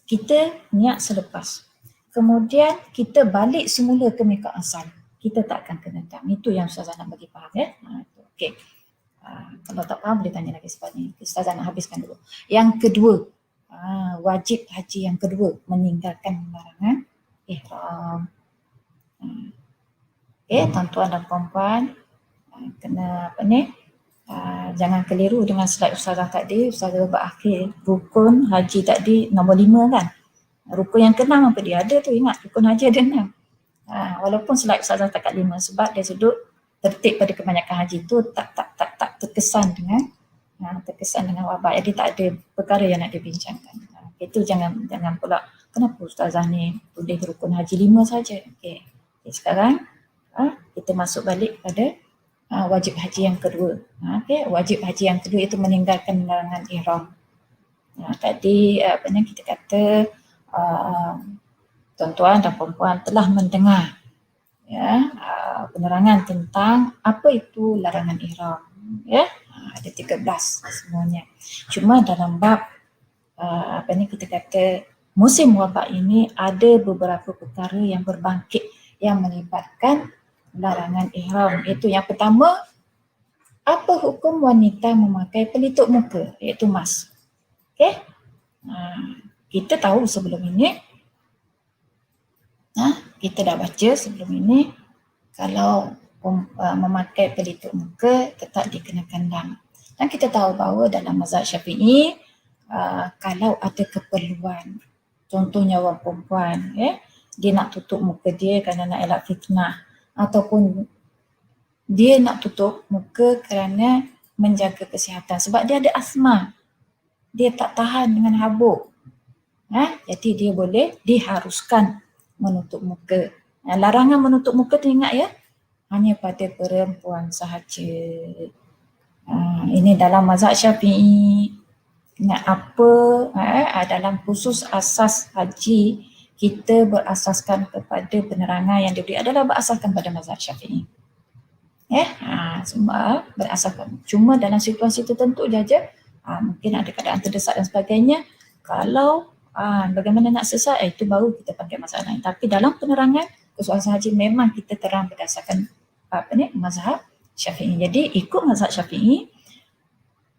Kita niat selepas. Kemudian kita balik semula ke mikot asal. Kita tak akan kena dam. Itu yang Ustazah nak bagi faham ya. Okey. Kalau tak faham boleh tanya lagi sebab ni. Ustazah nak habiskan dulu. Yang kedua, wajib haji yang kedua, meninggalkan larangan ihram. Tuan-tuan dan puan-puan, kena jangan keliru dengan slide Ustazah tadi. Ustazah berakhir rukun haji tadi nombor 5 kan. Rukun yang ke-6 apa dia ada tu, ingat rukun haji ada 6. Walaupun slide Ustazah takat 5 sebab dia sudut tertib pada kebanyakan haji tu tak terkesan dengan wabak. Jadi tak ada perkara yang nak dibincangkan. Itu jangan pula kenapa Ustazah ni tulis rukun haji 5 saja. Okey, sekarang kita masuk balik pada wajib haji yang kedua. Wajib haji yang kedua itu meninggalkan larangan ihram. Tadi kita kata tuan-tuan dan puan-puan telah mendengar penerangan tentang apa itu larangan ihram. Ada 13 semuanya. Cuma dalam bab kita kata musim wabak ini ada beberapa perkara yang berbangkit yang melibatkan larangan ihram. Itu yang pertama, apa hukum wanita memakai pelitup muka, iaitu mask. Okey. Kita tahu sebelum ini, kita dah baca sebelum ini, kalau memakai pelitup muka tetap dikenakan dam. Dan kita tahu bahawa dalam mazhab Syafi'i, kalau ada keperluan, contohnya orang perempuan, dia nak tutup muka dia kerana nak elak fitnah, ataupun dia nak tutup muka kerana menjaga kesihatan sebab dia ada asma, dia tak tahan dengan habuk, jadi dia boleh diharuskan menutup muka. Larangan menutup muka tu ingat ya, hanya pada perempuan sahaja. Ini dalam mazhab Syafi'i. Ingat apa, dalam khusus asas haji kita berasaskan kepada penerangan yang diberi adalah berasaskan pada mazhab Syafi'i. Semua berasaskan. Cuma dalam situasi tertentu saja, mungkin ada keadaan terdesak dan sebagainya, kalau bagaimana nak sesat, itu baru kita pakai mazhab lain. Tapi dalam penerangan kesuasan haji memang kita terang berdasarkan mazhab Syafi'i. Jadi ikut mazhab Syafi'i,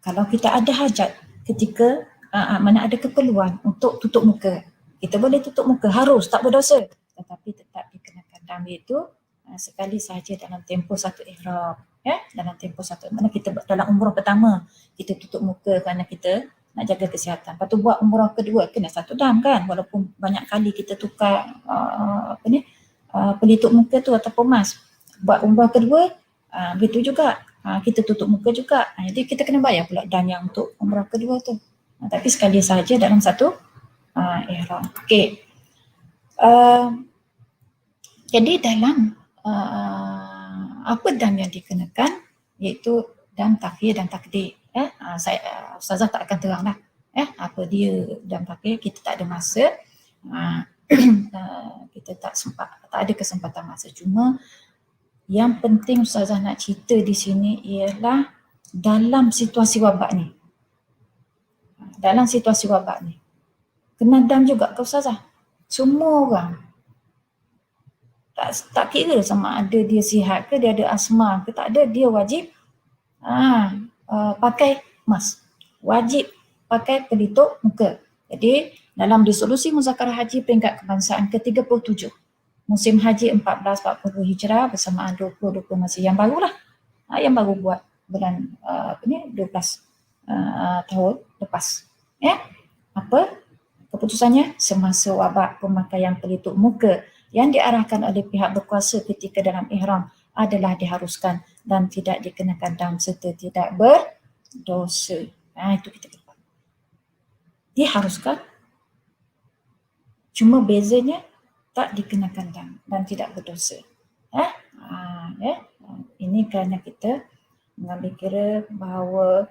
kalau kita ada hajat ketika mana ada keperluan untuk tutup muka, kita boleh tutup muka, harus, tak berdosa, tetapi tetap dikenakan dam, iaitu sekali sahaja dalam tempoh satu ihram, dalam tempoh satu, mana kita dalam umrah pertama kita tutup muka kerana kita nak jaga kesihatan. Lepas tu buat umrah kedua kena satu dam kan, walaupun banyak kali kita tukar pelitup muka tu atau pemas. Buat umrah kedua begitu juga, kita tutup muka juga. Jadi kita kena bayar pula dam yang untuk umrah kedua tu. Tapi sekali sahaja dalam satu ihram. Okey. Jadi dalam apa dam yang dikenakan, iaitu dam takhir dan takdir. Ustazah tak akan terang lah apa dia dam takhir, kita tak ada masa, kita tak ada kesempatan masa. Cuma yang penting Ustazah nak cerita di sini ialah dalam situasi wabak ni. Dalam situasi wabak ni kena dam juga ke Ustazah? Semua orang, tak kira sama ada dia sihat ke, dia ada asma ke, tak ada, dia wajib pakai mask, wajib pakai pelitup muka. Jadi dalam resolusi muzakarah haji peringkat kebangsaan ke-37 musim haji 1440 Hijrah bersamaan 2020 masih yang barulah, yang baru buat bulan 12 tahun lepas. Apa keputusannya? Semasa wabak, pemakaian pelitup muka yang diarahkan oleh pihak berkuasa ketika dalam ihram adalah diharuskan dan tidak dikenakan dam serta tidak berdosa. Itu kita kata. Diharuskan, cuma bezanya tak dikenakan dam dan tidak berdosa. Ini kerana kita mengambil kira bahawa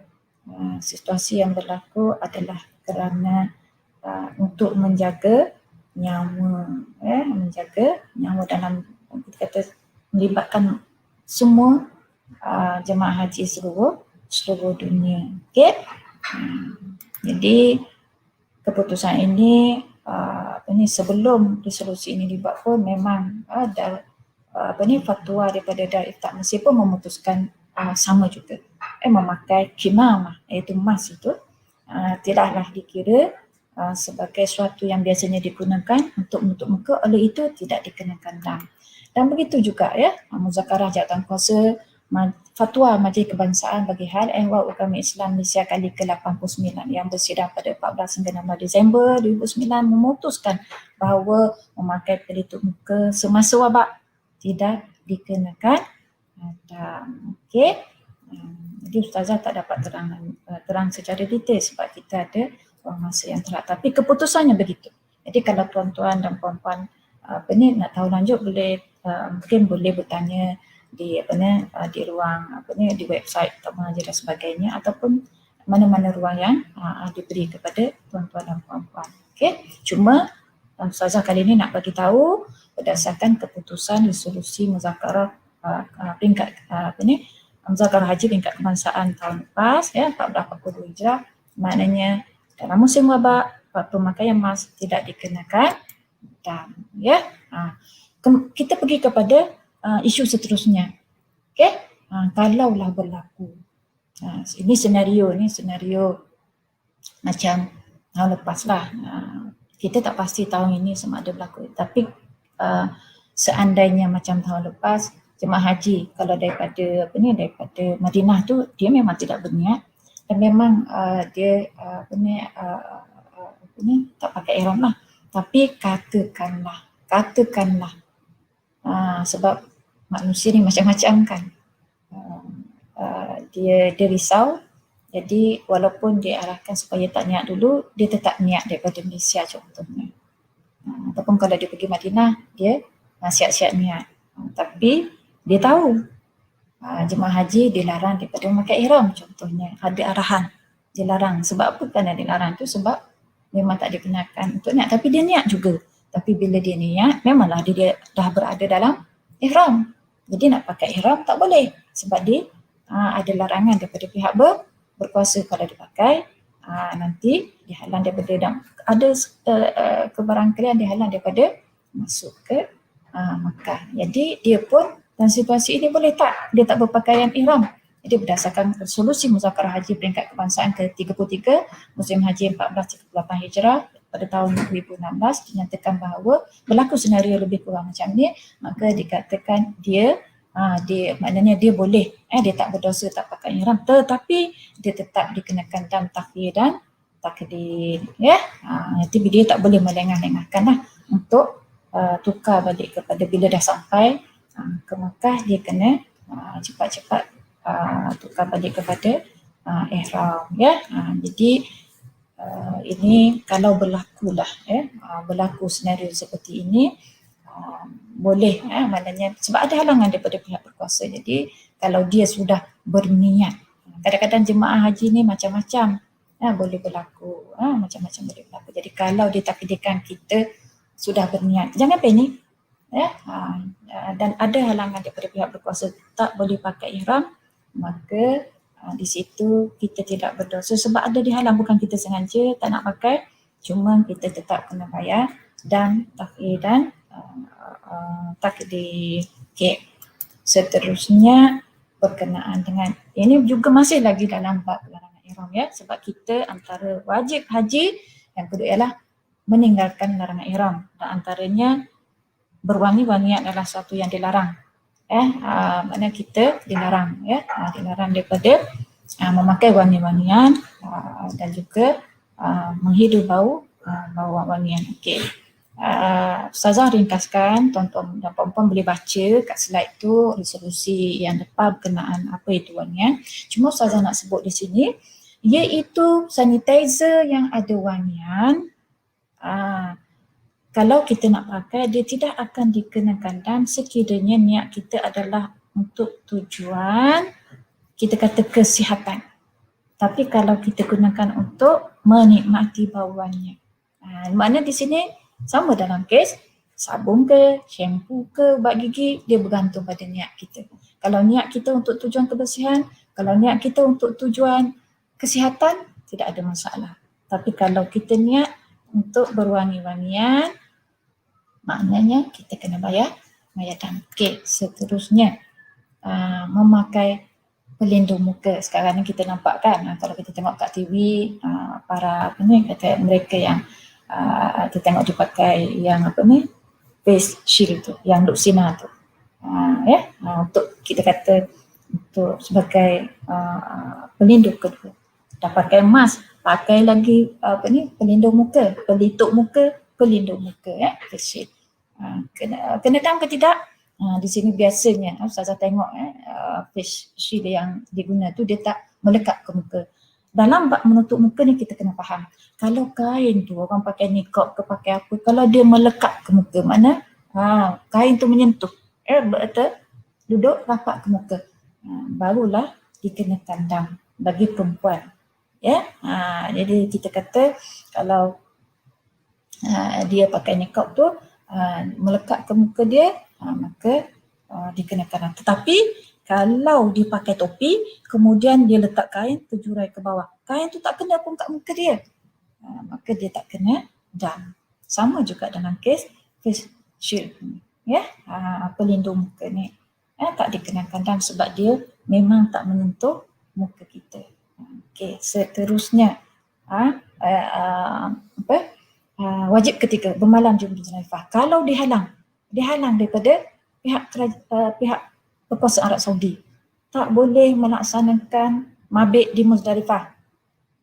situasi yang berlaku adalah kerana untuk menjaga nyawa, menjaga nyawa dalam, kita kata, melibatkan semua jemaah haji seluruh dunia. Okey. Jadi keputusan ini sebelum resolusi ini dibuat pun memang ada fatwa daripada Darul Ifta Mesir pun memutuskan sama juga, memakai kimamah, iaitu mask itu tidaklah dikira sebagai suatu yang biasanya digunakan untuk menutup muka, oleh itu tidak dikenakan dam. Dan begitu juga muzakarah jawatan kuasa Fatwa Majlis Kebangsaan bagi Hal Ehwal Agama Islam Malaysia kali ke-89 yang bersidang pada 14 hingga 16 Disember 2009 memutuskan bahawa memakai pelitup muka semasa wabak tidak dikenakan dam. Okey. Jadi Ustazah tak dapat terang secara detail sebab kita ada masa yang terat, tapi keputusannya begitu. Jadi kalau tuan-tuan dan puan-puan nak tahu lanjut, boleh mungkin boleh bertanya di di ruang di website Tok Mahathir dan sebagainya, ataupun mana-mana ruang yang diberi kepada tuan-tuan dan puan-puan. Okey, cuma Ustazah kali ini nak bagi tahu berdasarkan keputusan resolusi muzakarah peringkat muzakarah haji peringkat kebangsaan tahun lepas 1440 Hijrah, maknanya dalam musim wabak pemakaian mask tidak dikenakan dam. Kita pergi kepada isu seterusnya. Okey, kalaulah berlaku ini senario macam tahun lepas lah, kita tak pasti tahun ini sama ada berlaku, tapi seandainya macam tahun lepas, jemaah haji kalau daripada Madinah tu dia memang tidak berniat dan memang dia tak pakai ihram lah, tapi katakanlah sebab manusia ni macam-macam kan, dia risau, jadi walaupun dia arahkan supaya tak niat dulu, dia tetap niat daripada Malaysia contohnya, ataupun kalau dia pergi Madinah dia siap-siap niat, tapi dia tahu jemaah haji dilarang daripada memakai ihram contohnya, ada arahan dilarang. Sebab apa kan dilarang tu? Sebab memang tak dikenakan untuk niat, tapi dia niat juga. Tapi bila dia niat, memanglah dia dah berada dalam ihram, jadi nak pakai ihram tak boleh sebab dia ada larangan daripada pihak berkuasa kalau dipakai nanti dihalang daripada ada kebarangkalian dihalang daripada masuk ke Makkah. Jadi dia pun dalam situasi ini boleh tak dia tak berpakaian ihram. Jadi berdasarkan resolusi Muzakarah Haji peringkat kebangsaan ke-33 musim haji 1438 Hijrah pada tahun 2016 dinyatakan bahawa berlaku senario lebih kurang macam ni, maka dikatakan dia maknanya dia boleh dia tak berdosa tak pakai ihram, tetapi dia tetap dikenakan dam takhir dan takdir, ya. Nanti dia tak boleh melengah-lengahkan lah untuk tukar balik kepada bila dah sampai ke Makkah, dia kena cepat-cepat tukar balik kepada ihram, ya. Jadi ini kalau berlaku lah, berlaku senario seperti ini, boleh, maknanya sebab ada halangan daripada pihak berkuasa. Jadi kalau dia sudah berniat, kadang-kadang jemaah haji ni macam-macam boleh berlaku, macam-macam boleh berlaku. Jadi kalau ditakdirkan kita sudah berniat, jangan panik, dan ada halangan daripada pihak berkuasa tak boleh pakai ihram, maka di situ kita tidak berdosa sebab ada dihalang, bukan kita sengaja tak nak pakai, cuma kita tetap kena bayar dan takhir dan takdir. Okay. Seterusnya berkenaan dengan ini juga masih lagi dalam bab larangan ihram, ya, sebab kita antara wajib haji yang kedua ialah meninggalkan larangan ihram, dan antaranya berwangi-wangian adalah satu yang dilarang. Maknanya kita dilarang, ya, dilarang daripada memakai wangi-wangian dan juga menghidu bau wangian. Okey. Ustazah ringkaskan, tuan-tuan dan puan-puan boleh baca kat slide tu resolusi yang depan berkenaan apa itu wangian. Cuma Ustazah nak sebut di sini iaitu sanitizer yang ada wangian. Kalau kita nak pakai, dia tidak akan dikenakan dam sekiranya niat kita adalah untuk tujuan kita kata kesihatan. Tapi kalau kita gunakan untuk menikmati bauannya, maknanya di sini sama dalam kes sabun ke, shampoo ke, ubat gigi, dia bergantung pada niat kita. Kalau niat kita untuk tujuan kebersihan, kalau niat kita untuk tujuan kesihatan, tidak ada masalah. Tapi kalau kita niat untuk berwangi-wangian, maknanya kita kena bayar dam. Okey, seterusnya memakai pelindung muka. Sekarang ni kita nampak kan, kalau kita tengok kat TV, para kata mereka yang kita tengok dia pakai yang face shield tu, yang luksina tu, untuk kita kata untuk sebagai pelindung kedua. Dah pakai mask, pakai lagi pelindung muka, pelitup muka, pelindung muka, face shield. Kena dam ke tidak? Di sini biasanya Ustazah tengok face shield yang diguna tu dia tak melekat ke muka. Dalam bab menutup muka ni kita kena faham, kalau kain tu orang pakai niqab ke pakai apa, kalau dia melekat ke muka, mana kain tu menyentuh betul duduk rapat ke muka, barulah dikenakan dam bagi perempuan, ya. Jadi kita kata kalau dia pakai niqab tu melekat ke muka dia, maka dikenakan dam. Tetapi kalau dia pakai topi kemudian dia letak kain terjurai ke bawah, kain tu tak kena pun kat muka dia, maka dia tak kena dam. Sama juga dalam kes face shield ni, ya, pelindung muka ni tak dikenakan dam sebab dia memang tak menyentuh muka kita. Okey, seterusnya wajib ketiga bermalam di Muzdalifah. Kalau dihalang daripada pihak berkuasa Arab Saudi, tak boleh melaksanakan mabit di Muzdalifah.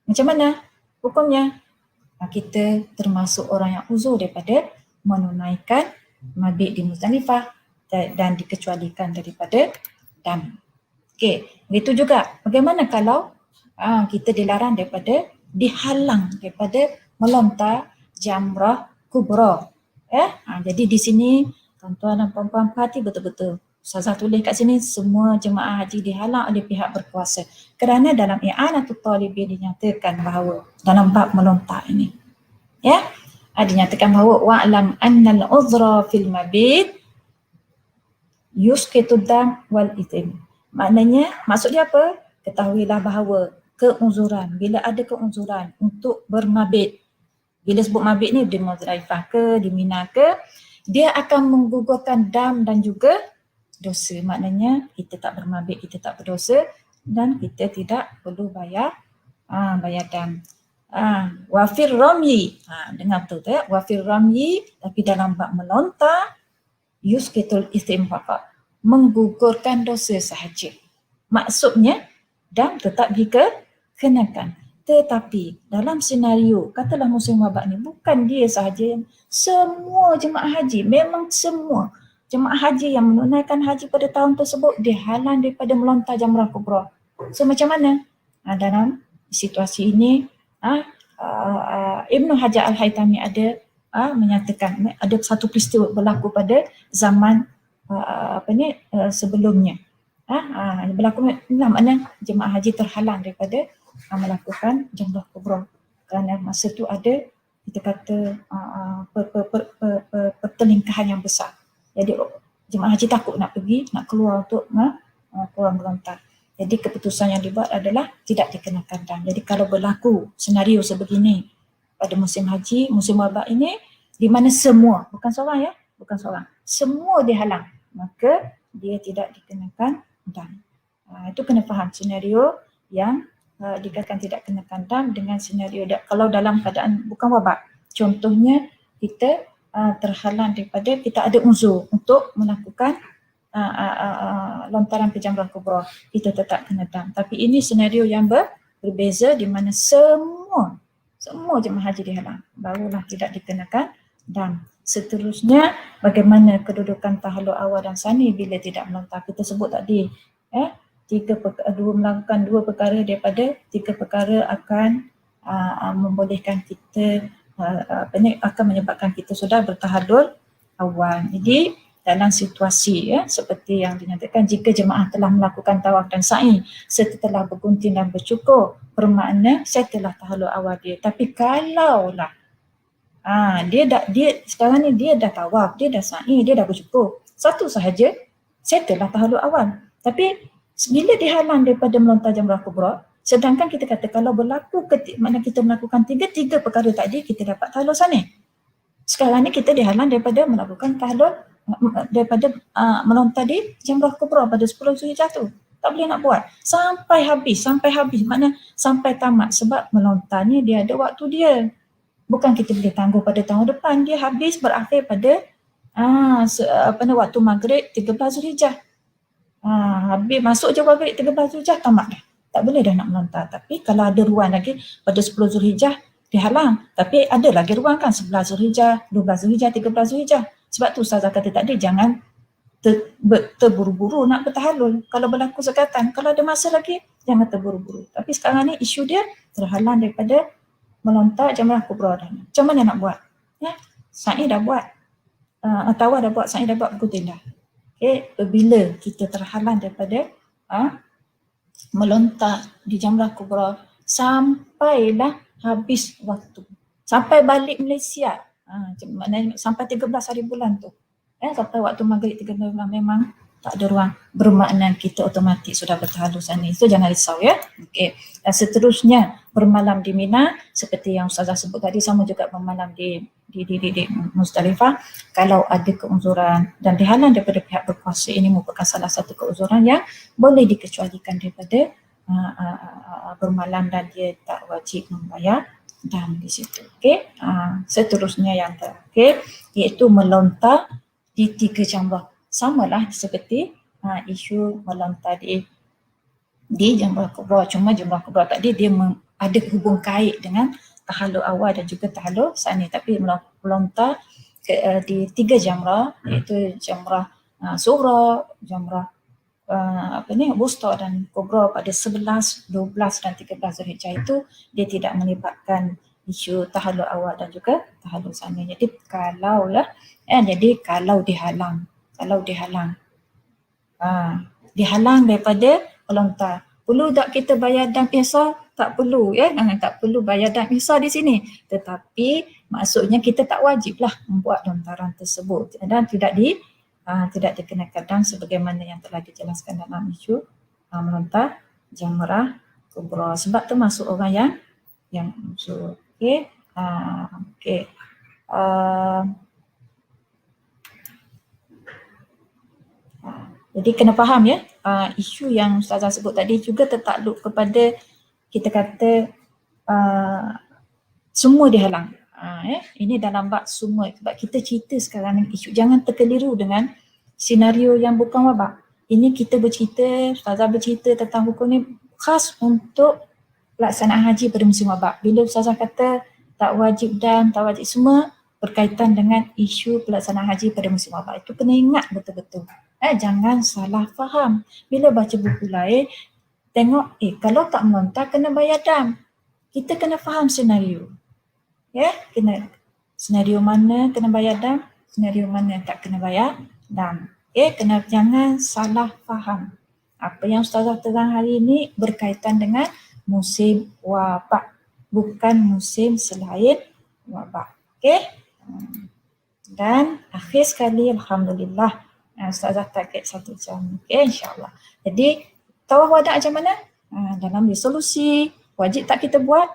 Macam mana hukumnya? Kita termasuk orang yang uzur daripada menunaikan mabit di Muzdalifah dan dikecualikan daripada dam. Okey, begitu juga bagaimana kalau kita dilarang dihalang daripada melontar jamrah kubra, jadi di sini tuan-tuan dan puan-puan perhati betul-betul. Ustazah tulis kat sini semua jemaah haji dihalang oleh pihak berkuasa kerana dalam i'anatul talibin dinyatakan bahawa dalam bab melontar ini, ya, dinyatakan bahawa wa'lam annal uzra fil mabit yusqitu dam wal ithim. Maknanya maksud dia apa? Ketahuilah bahawa keunzuran. Bila ada keunzuran untuk bermabit, bila sebut mabit ni di Muzdalifah ke, di Mina ke, dia akan menggugurkan dam dan juga dosa. Maknanya kita tak bermabit, kita tak berdosa dan kita tidak perlu bayar dam. Wafir ramyi, dengar betul tu ya, wafir ramyi, tapi dalam bab melontar, yusqitul ithim faqat, menggugurkan dosa sahaja. Maksudnya dam tetap dikenakan. Tetapi dalam senario, katalah musim wabak ni, bukan dia sahaja, semua jemaah haji, memang semua jemaah haji yang menunaikan haji pada tahun tersebut dihalang daripada melontar jamrah kubra. So macam mana? Dalam situasi ini, Ibnu Hajar Al-Haytami ada menyatakan ada satu peristiwa berlaku pada zaman sebelumnya. Berlaku makna jemaah haji terhalang daripada melakukan jamrah kubra kerana masa tu ada kita kata pertelingkahan yang besar. Jadi jemaah haji takut nak pergi, nak keluar untuk keluar melontar. Jadi keputusan yang dibuat adalah tidak dikenakan dam. Jadi kalau berlaku senario sebegini pada musim haji, musim wabak ini, di mana semua, bukan seorang ya, bukan seorang, semua dihalang, maka dia tidak dikenakan dam. Itu kena faham senario yang dikatakan tidak kenakan dam dengan senario kalau dalam keadaan bukan wabak. Contohnya kita terhalang daripada, kita ada uzur untuk melakukan lontaran ke jamrah kubra, kita tetap kena dam. Tapi ini senario yang berbeza di mana semua jemaah haji dihalang, barulah tidak dikenakan dam. Seterusnya, bagaimana kedudukan tahallul awal dan sani bila tidak melontar? Kita sebut tadi melakukan dua perkara daripada tiga perkara akan membolehkan kita akan menyebabkan kita sudah bertahallul awal. Jadi dalam situasi seperti yang dinyatakan, jika jemaah telah melakukan tawaf dan sa'i serta telah bergunting dan bercukur, bermakna saya telah tahallul awal dia. Tapi kalaulah dia sekarang ni dia dah tawaf, dia dah sa'i, dia dah bercukur, satu sahaja, saya telah tahallul awal. Tapi bila dihalang daripada melontar jamrah kubra, sedangkan kita kata kalau berlaku mana kita melakukan tiga perkara tadi, kita dapat tahallul sani. Sekarang ni kita dihalang daripada melakukan tahallul, daripada melontar di jamrah kubra pada 10 Zulhijjah tu. Tak boleh nak buat sampai habis, makna sampai tamat, sebab melontarnya dia ada waktu dia. Bukan kita boleh tangguh pada tahun depan, dia habis berakhir pada waktu maghrib 13 Zulhijjah. Habis masuk je maghrib 13 Zulhijjah, tamat dah. Tak boleh dah nak melontar. Tapi kalau ada ruang lagi pada 10 Zulhijjah dihalang, tapi ada lagi ruang kan, 11 Zulhijjah, 12 Zulhijjah, 13 Zulhijjah. Sebab tu Ustazah kata tadi, jangan terburu-buru nak bertahallul. Kalau berlaku sekatan, kalau ada masa lagi, jangan terburu-buru. Tapi sekarang ni isu dia terhalang daripada melontar jamrah kubra dah. Macam mana nak buat? Sa'i dah buat, tawaf dah buat, sa'i dah buat, bergunting dah. Bila kita terhalang daripada melontar di jamrah kubra sampailah habis waktu, sampai balik Malaysia, maknanya sampai 13 hari bulan tu, sampai waktu maghrib 13 bulan, memang tak ada ruang, bermakna kita otomatik sudah bertahallul sani. So jangan risau ya. Dan seterusnya bermalam di Mina, seperti yang Ustazah sebut tadi, sama juga bermalam di Muzdalifah. Kalau ada keunzuran dan dihalang daripada pihak berkuasa, ini merupakan salah satu keunzuran yang boleh dikecualikan daripada bermalam, dan dia tak wajib membayar dam di situ. Seterusnya yang terakhir iaitu melontar di 3 jamrah. Samalah seperti isu melontar di jamrah kubra, cuma jamrah kubra tadi dia ada hubung kait dengan tahallul awal dan juga tahallul sani. Tapi melontar di 3 jamrah, iaitu jamrah sughra, jamrah wusta dan kubra pada 11, 12 dan 13 Zulhijjah, itu dia tidak melibatkan isu tahallul awal dan juga tahallul sani. Jadi kalau dihalang daripada melontar, perlu tak kita bayar dam ihsar? Tak perlu tak perlu bayar dam ihsar di sini. Tetapi maksudnya kita tak wajiblah membuat lontaran tersebut dan tidak dikenakan dam sebagaimana yang telah dijelaskan dalam isu melontar jamrah kubra. Sebab termasuk orang yang unsur. Okey. Okey. Jadi kena faham ya, isu yang Ustazah sebut tadi juga tertakluk kepada kita kata semua dihalang. Ini dalam bab semua, sebab kita cerita sekarang isu, jangan terkeliru dengan senario yang bukan wabak. Ini kita bercerita, Ustazah bercerita tentang hukum ni khas untuk pelaksanaan haji pada musim wabak. Bila Ustazah kata tak wajib dan tak wajib, semua berkaitan dengan isu pelaksanaan haji pada musim wabak. Itu kena ingat betul-betul. Jangan salah faham. Bila baca buku lain, tengok kalau tak melontar kena bayar dam. Kita kena faham senario. Kena senario mana kena bayar dam, senario mana tak kena bayar dam. Kena jangan salah faham. Apa yang Ustazah terang hari ini berkaitan dengan musim wabak, bukan musim selain wabak. Dan akhir sekali, alhamdulillah, Ustazah target 1 jam. InsyaAllah. Jadi tawaf wada macam mana? Dalam resolusi, wajib tak kita buat?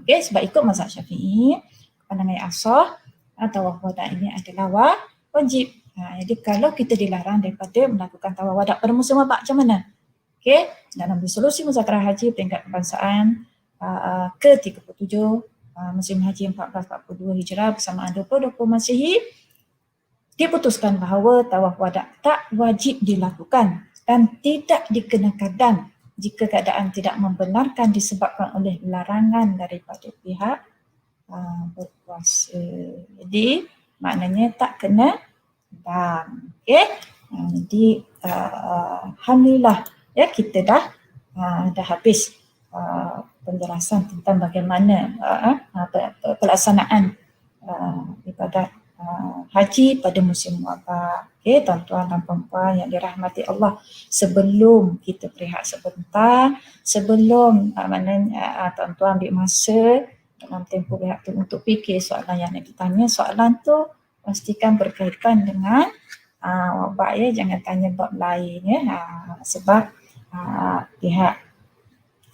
Sebab ikut mazhab Syafi'i, pandangan yang asah, tawaf wada ini adalah wajib. Jadi kalau kita dilarang daripada melakukan tawaf wada pada musim wabak, macam mana? Dalam resolusi muzakarah haji peringkat kebangsaan ke-37 musim haji 1442 Hijrah bersamaan 2020 Masihi, diputuskan bahawa tawaf wada tak wajib dilakukan dan tidak dikenakan dam jika keadaan tidak membenarkan disebabkan oleh larangan daripada pihak berkuasa. Jadi maknanya tak kena dam. Jadi alhamdulillah ya, kita dah habis penjelasan tentang bagaimana pelaksanaan ibadat haji pada musim wabak. Tuan-tuan dan puan-puan yang dirahmati Allah, sebelum kita berehat sebentar, sebelum tuan-tuan ambil masa dalam tempoh berehat tu untuk fikir soalan yang nak ditanya, soalan tu pastikan berkaitan dengan wabak ya, jangan tanya bab lain ya, sebab pihak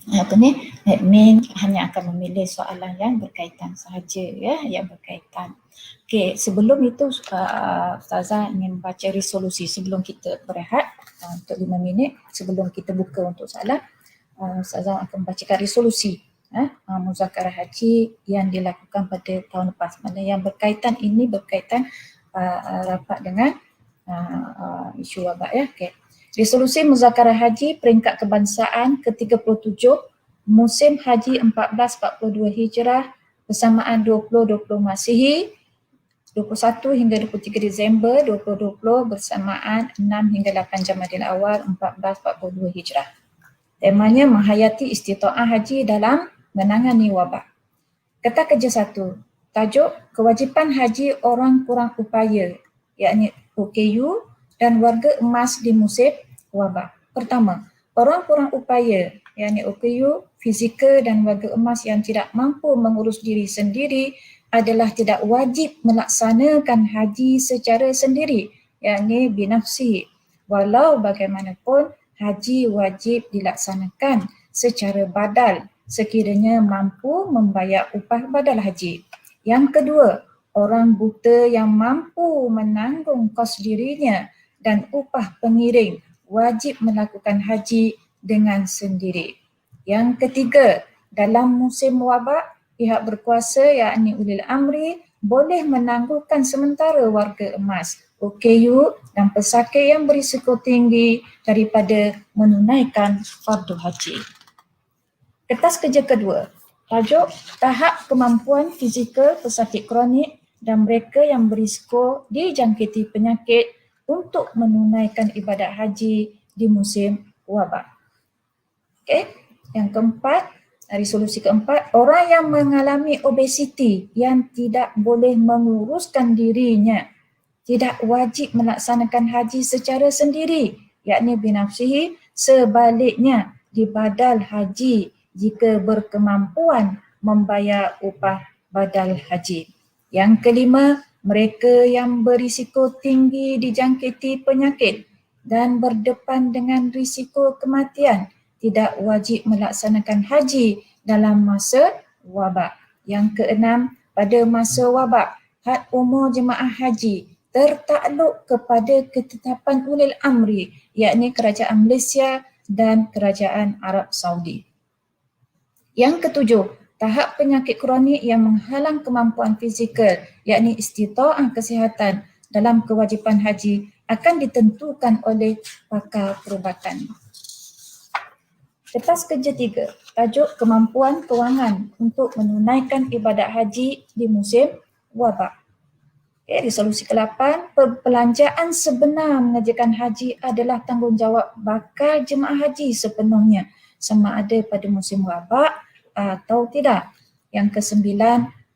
admin hanya akan memilih soalan yang berkaitan sahaja ya, yang berkaitan. Sebelum itu Ustazah ingin baca resolusi sebelum kita berehat untuk 5 minit sebelum kita buka untuk soalan. Ustazah akan membacakan resolusi muzakarah haji yang dilakukan pada tahun lepas, mana yang berkaitan, ini berkaitan rapat dengan isu wabak ya. Resolusi muzakarah haji peringkat kebangsaan ke-37 musim haji 1442 Hijrah bersamaan 2020 Masihi, 21 hingga 23 Disember 2020 bersamaan 6 hingga 8 Jamadil Awal 1442 Hijrah. Temanya menghayati istita'ah haji dalam menangani wabak. Kata kerja 1, tajuk kewajipan haji orang kurang upaya, yakni OKU dan warga emas di musim wabak. Pertama, orang kurang upaya, yakni OKU, fizikal dan warga emas yang tidak mampu mengurus diri sendiri adalah tidak wajib melaksanakan haji secara sendiri, yakni binafsi. Walau bagaimanapun, haji wajib dilaksanakan secara badal sekiranya mampu membayar upah badal haji. Yang kedua, orang buta yang mampu menanggung kos dirinya dan upah pengiring wajib melakukan haji dengan sendiri. Yang ketiga, dalam musim wabak, pihak berkuasa yakni ulil amri boleh menangguhkan sementara warga emas, OKU dan pesakit yang berisiko tinggi daripada menunaikan fardu haji. Kertas kerja kedua, tajuk tahap kemampuan fizikal pesakit kronik dan mereka yang berisiko dijangkiti penyakit untuk menunaikan ibadat haji di musim wabak. Yang keempat, resolusi keempat, orang yang mengalami obesiti yang tidak boleh menguruskan dirinya tidak wajib melaksanakan haji secara sendiri, yakni binafsihi, sebaliknya dibadal haji jika berkemampuan membayar upah badal haji. Yang kelima, mereka yang berisiko tinggi dijangkiti penyakit dan berdepan dengan risiko kematian tidak wajib melaksanakan haji dalam masa wabak. Yang keenam, pada masa wabak, had umur jemaah haji tertakluk kepada ketetapan ulil amri, yakni Kerajaan Malaysia dan Kerajaan Arab Saudi. Yang ketujuh, tahap penyakit kronik yang menghalang kemampuan fizikal, yakni istita'ah kesihatan dalam kewajipan haji akan ditentukan oleh pakar perubatan. Kertas kerja 3, tajuk kemampuan kewangan untuk menunaikan ibadat haji di musim wabak. Resolusi ke-8, perbelanjaan sebenar mengerjakan haji adalah tanggungjawab bakal jemaah haji sepenuhnya, sama ada pada musim wabak atau tidak. Yang ke-9,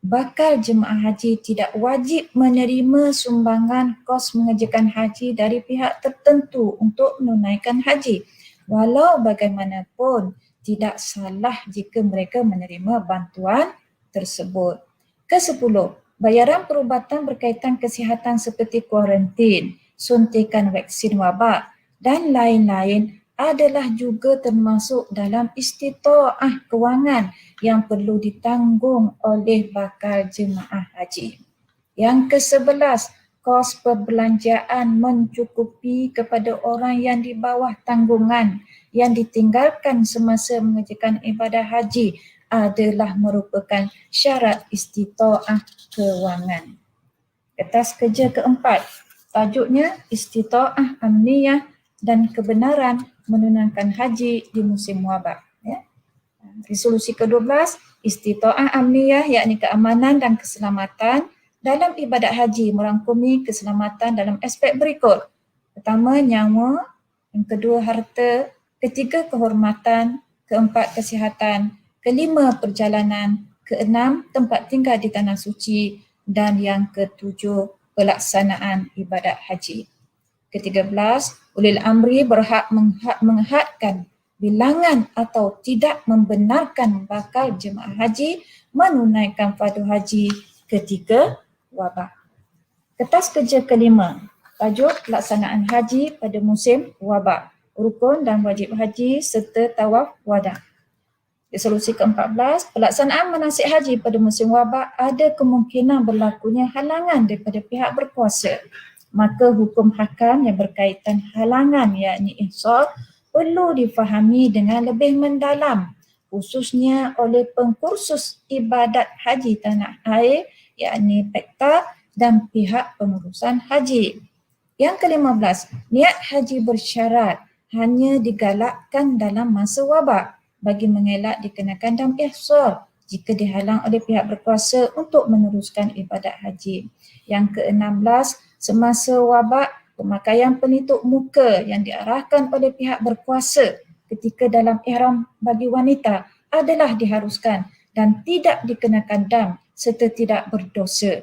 bakal jemaah haji tidak wajib menerima sumbangan kos mengerjakan haji dari pihak tertentu untuk menunaikan haji. Walau bagaimanapun, tidak salah jika mereka menerima bantuan tersebut. Ke-10, bayaran perubatan berkaitan kesihatan seperti kuarantin, suntikan vaksin wabak dan lain-lain adalah juga termasuk dalam istita'ah kewangan yang perlu ditanggung oleh bakal jemaah haji. Yang ke-11, kos perbelanjaan mencukupi kepada orang yang di bawah tanggungan yang ditinggalkan semasa mengerjakan ibadah haji adalah merupakan syarat istita'ah kewangan. Kertas kerja ke-4, tajuknya istita'ah amniyah dan kebenaran menunaikan haji di musim wabak. Resolusi ke-12, istita'ah amniyah yakni keamanan dan keselamatan dalam ibadat haji merangkumi keselamatan dalam aspek berikut. Pertama, nyawa. Yang kedua, harta. Ketiga, kehormatan. Keempat, kesihatan. Kelima, perjalanan. Keenam, tempat tinggal di tanah suci. Dan yang ketujuh, pelaksanaan ibadat haji. Ke-13, ulil amri berhak menghadkan bilangan atau tidak membenarkan bakal jemaah haji menunaikan fardu haji ketika wabak. Kertas kerja ke-5, tajuk pelaksanaan haji pada musim wabak, rukun dan wajib haji serta tawaf wada. Resolusi ke-14, pelaksanaan manasik haji pada musim wabak ada kemungkinan berlakunya halangan daripada pihak berkuasa. Maka hukum hakam yang berkaitan halangan yakni ihsar perlu difahami dengan lebih mendalam, khususnya oleh pengkursus ibadat haji tanah air yakni PEKTA dan pihak pengurusan haji. Yang ke-15, niat haji bersyarat hanya digalakkan dalam masa wabak bagi mengelak dikenakan dam ihsar jika dihalang oleh pihak berkuasa untuk meneruskan ibadat haji. Yang ke-16, semasa wabak, pemakaian pelitup muka yang diarahkan oleh pihak berkuasa ketika dalam ihram bagi wanita adalah diharuskan dan tidak dikenakan dam serta tidak berdosa.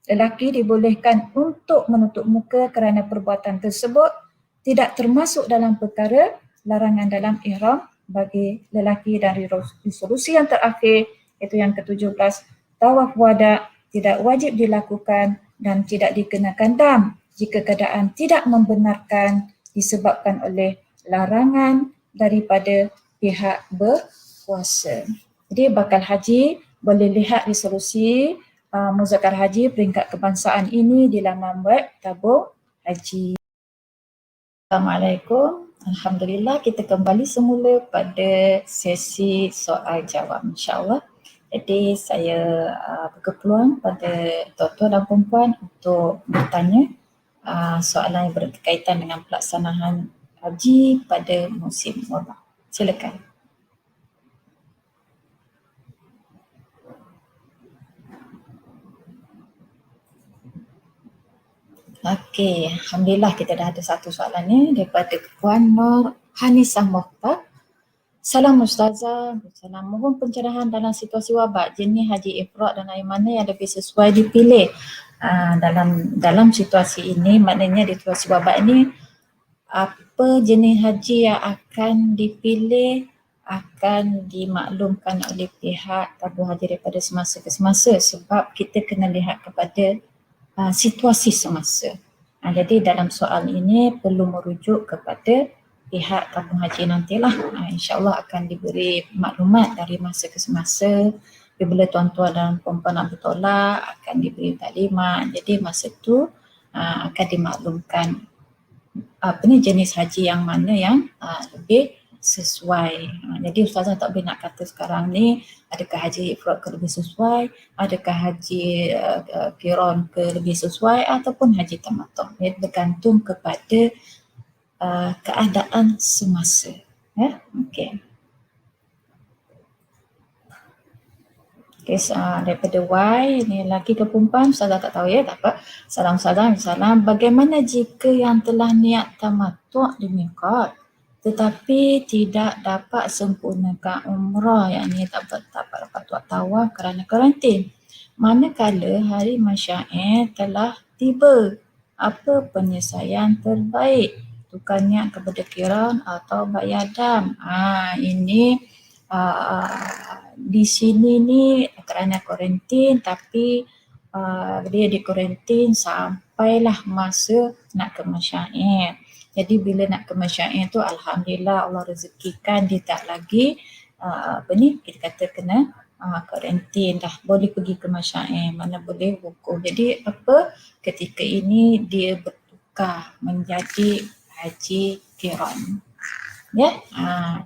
Lelaki dibolehkan untuk menutup muka kerana perbuatan tersebut tidak termasuk dalam perkara larangan dalam ihram bagi lelaki. Dan resolusi yang terakhir iaitu yang ke-17, tawaf wada tidak wajib dilakukan dan tidak dikenakan dam jika keadaan tidak membenarkan disebabkan oleh larangan daripada pihak berkuasa. Jadi bakal haji boleh lihat resolusi Muzakkar Haji peringkat kebangsaan ini di laman web Tabung Haji. Assalamualaikum. Alhamdulillah kita kembali semula pada sesi soal jawab insya-Allah. Jadi saya buka peluang pada tuan-tuan dan puan-puan untuk bertanya soalan yang berkaitan dengan pelaksanaan haji pada musim wabak. Silakan. Okey, Alhamdulillah kita dah ada satu soalan ni daripada Puan Nur Hanisah Mokhtar. Salam Ustazah, salam, mohon pencerahan dalam situasi wabak, jenis haji ifrad dan lain mana yang lebih sesuai dipilih. Dalam situasi ini, maknanya di situasi wabak ini, apa jenis haji yang akan dipilih akan dimaklumkan oleh pihak tabung haji daripada semasa ke semasa, sebab kita kena lihat kepada situasi semasa. Jadi dalam soal ini perlu merujuk kepada pihak kampung haji nantilah. InsyaAllah akan diberi maklumat dari masa ke semasa. Bila tuan-tuan dan puan-puan nak bertolak akan diberi taklimat. Jadi masa tu akan dimaklumkan jenis haji yang mana yang lebih sesuai. Jadi Ustazah tak boleh nak kata sekarang ni adakah haji ifrad ke lebih sesuai, adakah haji qiran ke lebih sesuai ataupun haji tamattu'. Ia bergantung kepada keadaan semasa. Okey. Okay, daripada Y ni lelaki ke perempuan, Ustazah tak tahu ya, tak apa. Salam. Bagaimana jika yang telah niat tamattu' di miqat tetapi tidak dapat sempurnakan umrah, yang ni tak dapat tawaf kerana karantin? Manakala hari masya'ir telah tiba, apa penyelesaian terbaik? Tukar niat kepada qiran atau bayadam? Ini di sini ni kerana karantin, tapi dia di karantin sampailah masa nak ke masya'ir. Jadi bila nak ke masya'ir tu alhamdulillah Allah rezekikan dia tak lagi kita kata kena karantin dah, boleh pergi ke masya'ir, mana boleh wukuf. Jadi ketika ini dia bertukar menjadi haji qiran.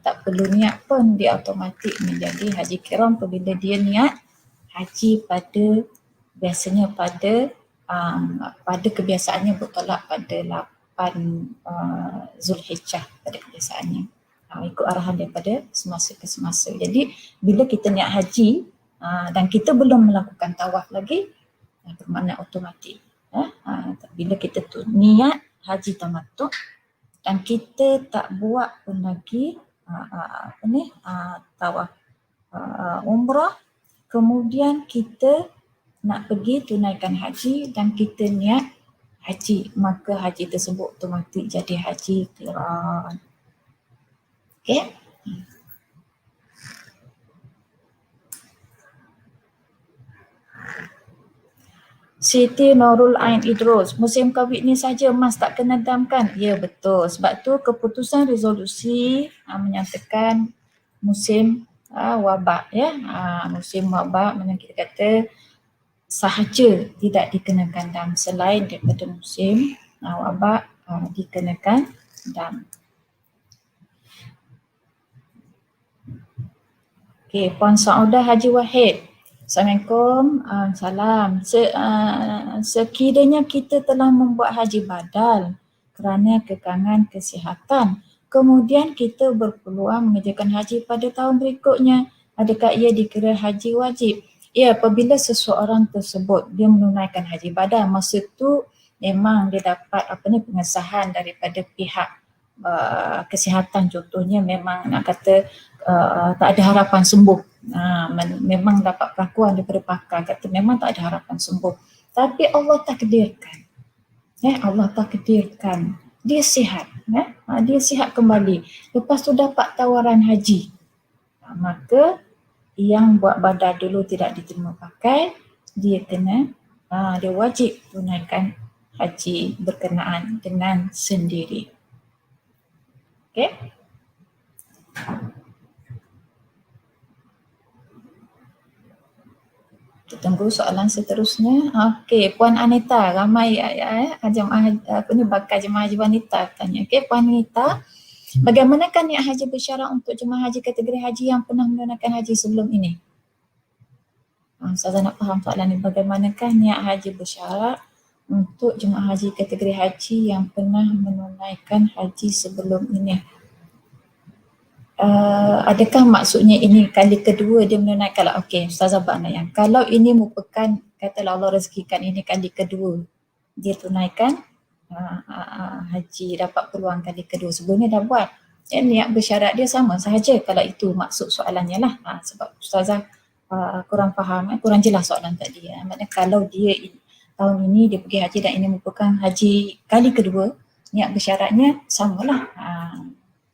Tak perlu niat pun, dia automatik menjadi haji qiran apabila dia niat haji biasanya pada kebiasaannya bertolak pada 8 Zulhijjah pada kebiasaannya, ikut arahan daripada semasa ke semasa. Jadi bila kita niat haji dan kita belum melakukan tawaf lagi, bermakna automatik. Bila kita tu niat haji tamattu' dan kita tak buat pun lagi tawaf umrah, kemudian kita nak pergi tunaikan haji dan kita niat haji, maka haji tersebut automatik jadi haji qiran. Okey. Siti Nurul Ain Idrus, musim Covid ni saja Mas tak kena dam kan? Ya betul, sebab tu keputusan resolusi menyatakan musim wabak ya. Musim wabak mana kita kata sahaja tidak dikenakan dam, selain daripada musim wabak dikenakan dam. Okey, Puan Saudah Haji Wahid. Assalamualaikum. Salam. Sekiranya kita telah membuat haji badal kerana kekangan kesihatan, kemudian kita berpeluang mengerjakan haji pada tahun berikutnya, adakah ia dikira haji wajib? Ya, apabila seseorang tersebut dia menunaikan haji badal, masa tu memang dia dapat pengesahan daripada pihak kesihatan, contohnya memang nak kata tak ada harapan sembuh, memang dapat pengakuan daripada pakar kata memang tak ada harapan sembuh, tapi Allah takdirkan, Allah takdirkan dia sihat, dia sihat kembali, lepas tu dapat tawaran haji, maka yang buat badal dulu tidak diterima pakai, dia kena dia wajib tunaikan haji berkenaan dengan sendiri. Okey. Kita tunggu soalan seterusnya. Okey, Puan Anita, ramai bakal jemaah haji wanita tanya. Okey, Puan Anita, bagaimanakah niat haji bersyarat untuk jemaah haji kategori haji yang pernah menunaikan haji sebelum ini? Ustazah nak faham soalan ni, bagaimanakah niat haji bersyarat untuk jemaah haji kategori haji yang pernah menunaikan haji sebelum ini? Adakah maksudnya ini kali kedua dia menunaikan? Okey, Ustazah beranayan, kalau ini merupakan, katalah Allah rezekikan ini kali kedua dia tunaikan haji, dapat peluang kali kedua, sebelumnya dah buat, niat bersyarat dia sama sahaja kalau itu maksud soalannya lah. Sebab Ustazah kurang faham, kurang jelas soalan tadi. Maknanya kalau dia tahun ini dia pergi haji dan ini merupakan haji kali kedua, niat bersyaratnya samalah.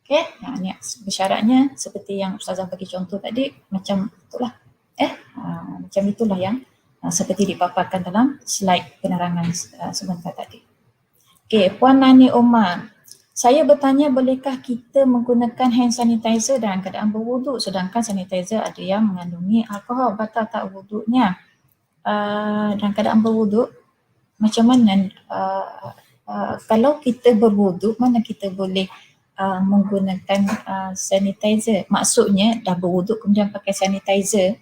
Okey, niat bersyaratnya seperti yang Ustazah bagi contoh tadi, macam itulah. Macam itulah yang seperti dipaparkan dalam slide penerangan sebentar tadi. Okey, Puan Nani Omar. Saya bertanya, bolehkah kita menggunakan hand sanitizer dalam keadaan berwuduk, sedangkan sanitizer ada yang mengandungi alkohol, batal tak wuduknya? Dalam keadaan berwuduk, macam mana kalau kita berwuduk, mana kita boleh menggunakan sanitizer? Maksudnya dah berwuduk kemudian pakai sanitizer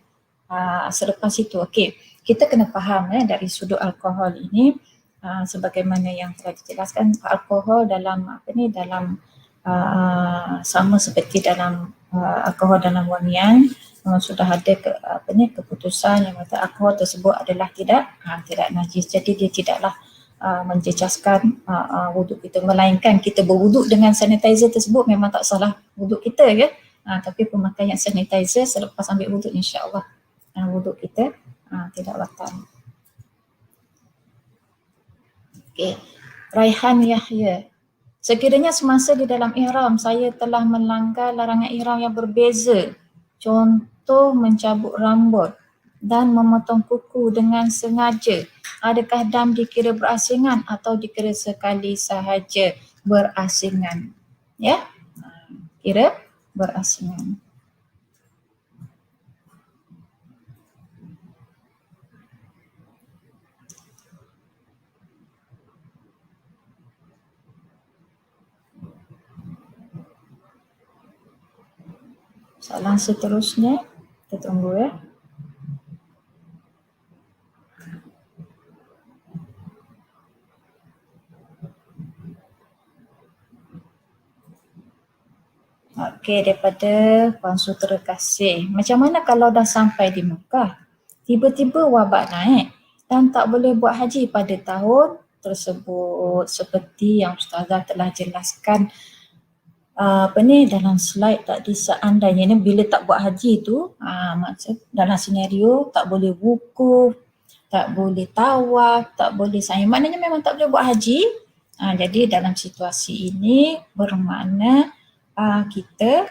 selepas itu. Okey, kita kena faham dari sudut alkohol ini, sebagaimana yang telah dijelaskan, alkohol dalam dalam sama seperti dalam alkohol dalam wangian, sudah ada keputusan yang kata alkohol tersebut adalah tidak najis, jadi dia tidaklah menjejaskan wuduk kita, melainkan kita berwuduk dengan sanitizer tersebut memang tak salah wuduk kita ya, tapi pemakaian sanitizer selepas ambil wuduk, insya-Allah wuduk kita tidak batal. Okey, Raihan Yahya, sekiranya semasa di dalam ihram saya telah melanggar larangan ihram yang berbeza, contoh mencabut rambut dan memotong kuku dengan sengaja, adakah dam dikira berasingan atau dikira sekali sahaja berasingan? Ya, kira berasingan. Soalan seterusnya, kita tunggu ya. Okey, daripada Puan Sutera Kasih. Macam mana kalau dah sampai di Mekah, tiba-tiba wabak naik dan tak boleh buat haji pada tahun tersebut, seperti yang Ustazah telah jelaskan dalam slide tadi, seandainya ni bila tak buat haji tu, maksud dalam senario tak boleh wukuf, tak boleh tawaf, tak boleh sa'i, maknanya memang tak boleh buat haji. Jadi dalam situasi ini bermakna kita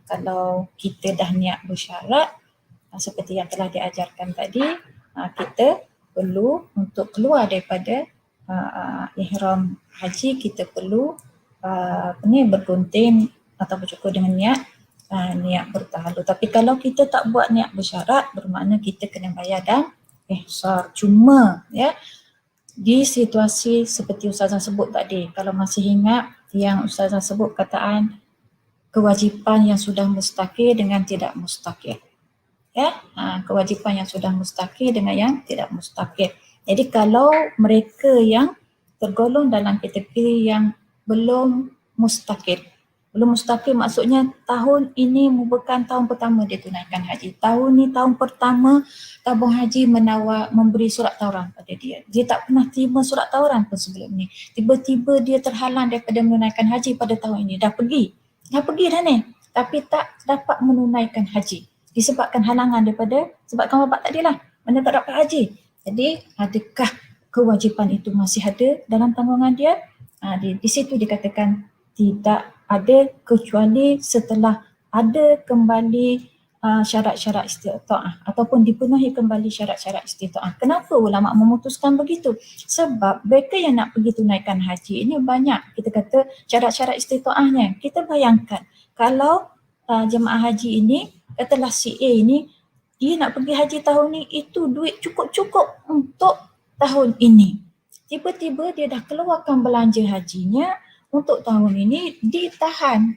kalau kita dah niat bersyarat seperti yang telah diajarkan tadi, kita perlu untuk keluar daripada ihram haji, kita perlu bergunting atau bercukur dengan niat bertahalul. Tapi kalau kita tak buat niat bersyarat, bermakna kita kena bayar dan ihsar. Cuma ya, di situasi seperti Ustazah sebut tadi, kalau masih ingat yang Ustazah sebut kataan kewajipan yang sudah mustaqil dengan tidak mustaqil. Ya, kewajipan yang sudah mustaqil dengan yang tidak mustaqil. Jadi kalau mereka yang tergolong dalam kategori yang belum mustaqil, maksudnya tahun ini bukan tahun pertama dia tunaikan haji. Tahun ni tahun pertama tabung haji memberi surat tawaran pada dia. Dia tak pernah terima surat tawaran pun sebelum ni. Tiba-tiba dia terhalang daripada menunaikan haji pada tahun ini. Dah pergi dah ni, tapi tak dapat menunaikan haji disebabkan halangan sebabkan wabak tadilah, mana tak dapat haji. Jadi adakah kewajipan itu masih ada dalam tanggungan dia? Di situ dikatakan tidak ada kecuali setelah ada kembali syarat-syarat istita'ah ataupun dipenuhi kembali syarat-syarat istita'ah. Kenapa ulama memutuskan begitu? Sebab mereka yang nak pergi tunaikan haji ini banyak, kita kata syarat-syarat istita'ahnya. Kita bayangkan kalau jemaah haji ini, katalah si A ini, dia nak pergi haji tahun ni, itu duit cukup-cukup untuk tahun ini. Tiba-tiba dia dah keluarkan belanja hajinya untuk tahun ini, ditahan,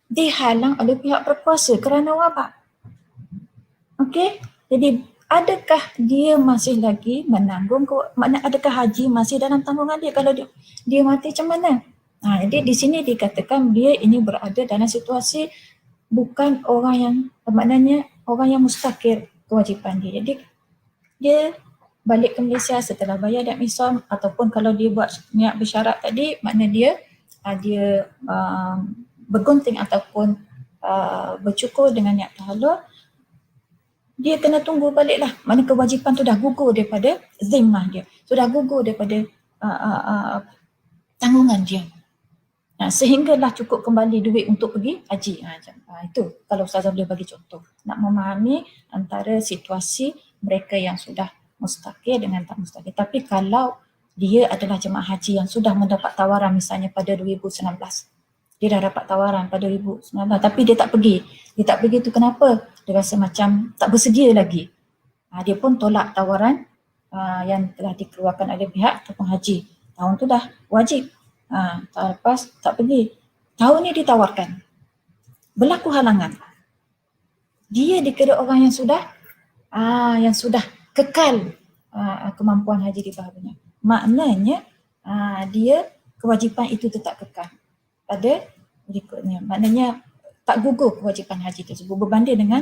dihalang oleh pihak berkuasa kerana wabak. Okey, jadi adakah dia masih lagi menanggung, adakah haji masih dalam tanggungan dia kalau dia mati macam mana? Jadi di sini dikatakan dia ini berada dalam situasi bukan orang yang, maknanya orang yang mustaqil kewajipan dia. Jadi dia balik ke Malaysia setelah bayar dan ihsam, ataupun kalau dia buat niat bersyarat tadi, makna dia bergunting ataupun bercukur dengan niat tahallul, dia kena tunggu baliklah. Mana kewajipan tu dah gugur daripada zimmah dia, sudah gugur daripada tanggungan dia. Sehinggalah cukup kembali duit untuk pergi haji. Itu kalau Ustazah boleh bagi contoh, nak memahami antara situasi mereka yang sudah mustaqil dengan tak mustaqil. Tapi kalau dia adalah jemaah haji yang sudah mendapat tawaran misalnya pada 2019. Dia dah dapat tawaran pada 2019 tapi dia tak pergi. Dia tak pergi tu kenapa? Dia rasa macam tak bersedia lagi. Dia pun tolak tawaran yang telah dikeluarkan oleh pihak ataupun haji. Tahun tu dah wajib. Tahun lepas tak pergi. Tahun ni ditawarkan. Berlaku halangan. Dia dikira orang yang sudah kekal kemampuan haji di bahagiannya. Maknanya dia kewajipan itu tetap kekal pada berikutnya. Maknanya tak gugur kewajipan haji tersebut berbanding dengan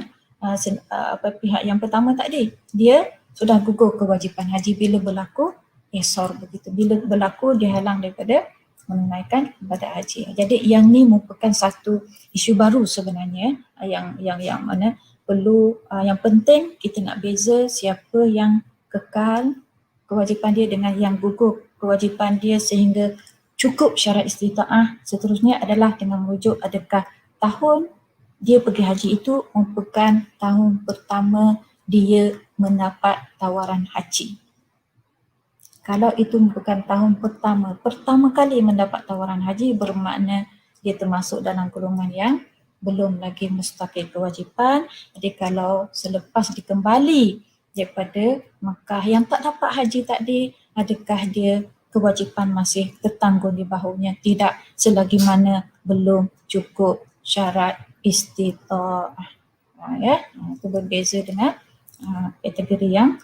pihak yang pertama tadi. Dia sudah gugur kewajipan haji bila berlaku ihsar begitu. Bila berlaku dihalang daripada menunaikan ibadat haji. Jadi yang ni merupakan satu isu baru sebenarnya yang mana perlu yang penting kita nak beza siapa yang kekal kewajipan dia dengan yang gugur kewajipan dia sehingga cukup syarat istitaah. Seterusnya adalah dengan merujuk adakah tahun dia pergi haji itu merupakan tahun pertama dia mendapat tawaran haji. Kalau itu merupakan tahun pertama kali mendapat tawaran haji, bermakna dia termasuk dalam golongan yang belum lagi mustaqil kewajipan. Jadi kalau selepas dikembali daripada Makkah yang tak dapat haji tadi, adakah dia kewajipan masih tertanggung di bahunya? Tidak, selagi mana belum cukup syarat istitaah. Itu berbeza dengan kategori yang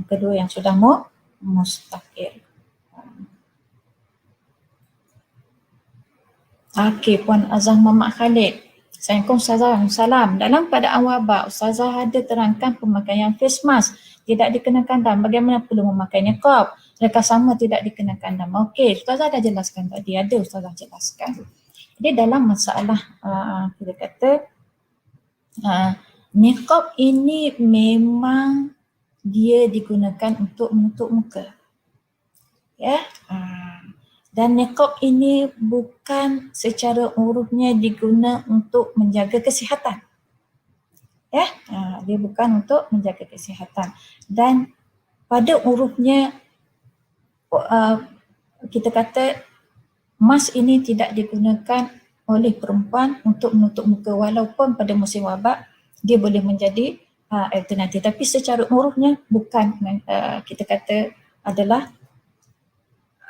kedua yang sudah mustaqil. Okey, Puan Azah Mamak Khalid. Assalamualaikum Ustazah. Salam. Dalam keadaan wabak, Ustazah ada terangkan pemakaian face mask tidak dikenakan dam. Bagaimana perlu memakai niqab? Adakah sama tidak dikenakan dam? Okey, Ustazah dah jelaskan tadi. Ada Ustazah jelaskan. Jadi dalam masalah kita kata niqab ini memang dia digunakan untuk menutup muka. Dan niqab ini bukan secara urufnya diguna untuk menjaga kesihatan. Dia bukan untuk menjaga kesihatan. Dan pada urufnya kita kata mask ini tidak digunakan oleh perempuan untuk menutup muka walaupun pada musim wabak dia boleh menjadi alternatif. Tapi secara urufnya bukan kita kata adalah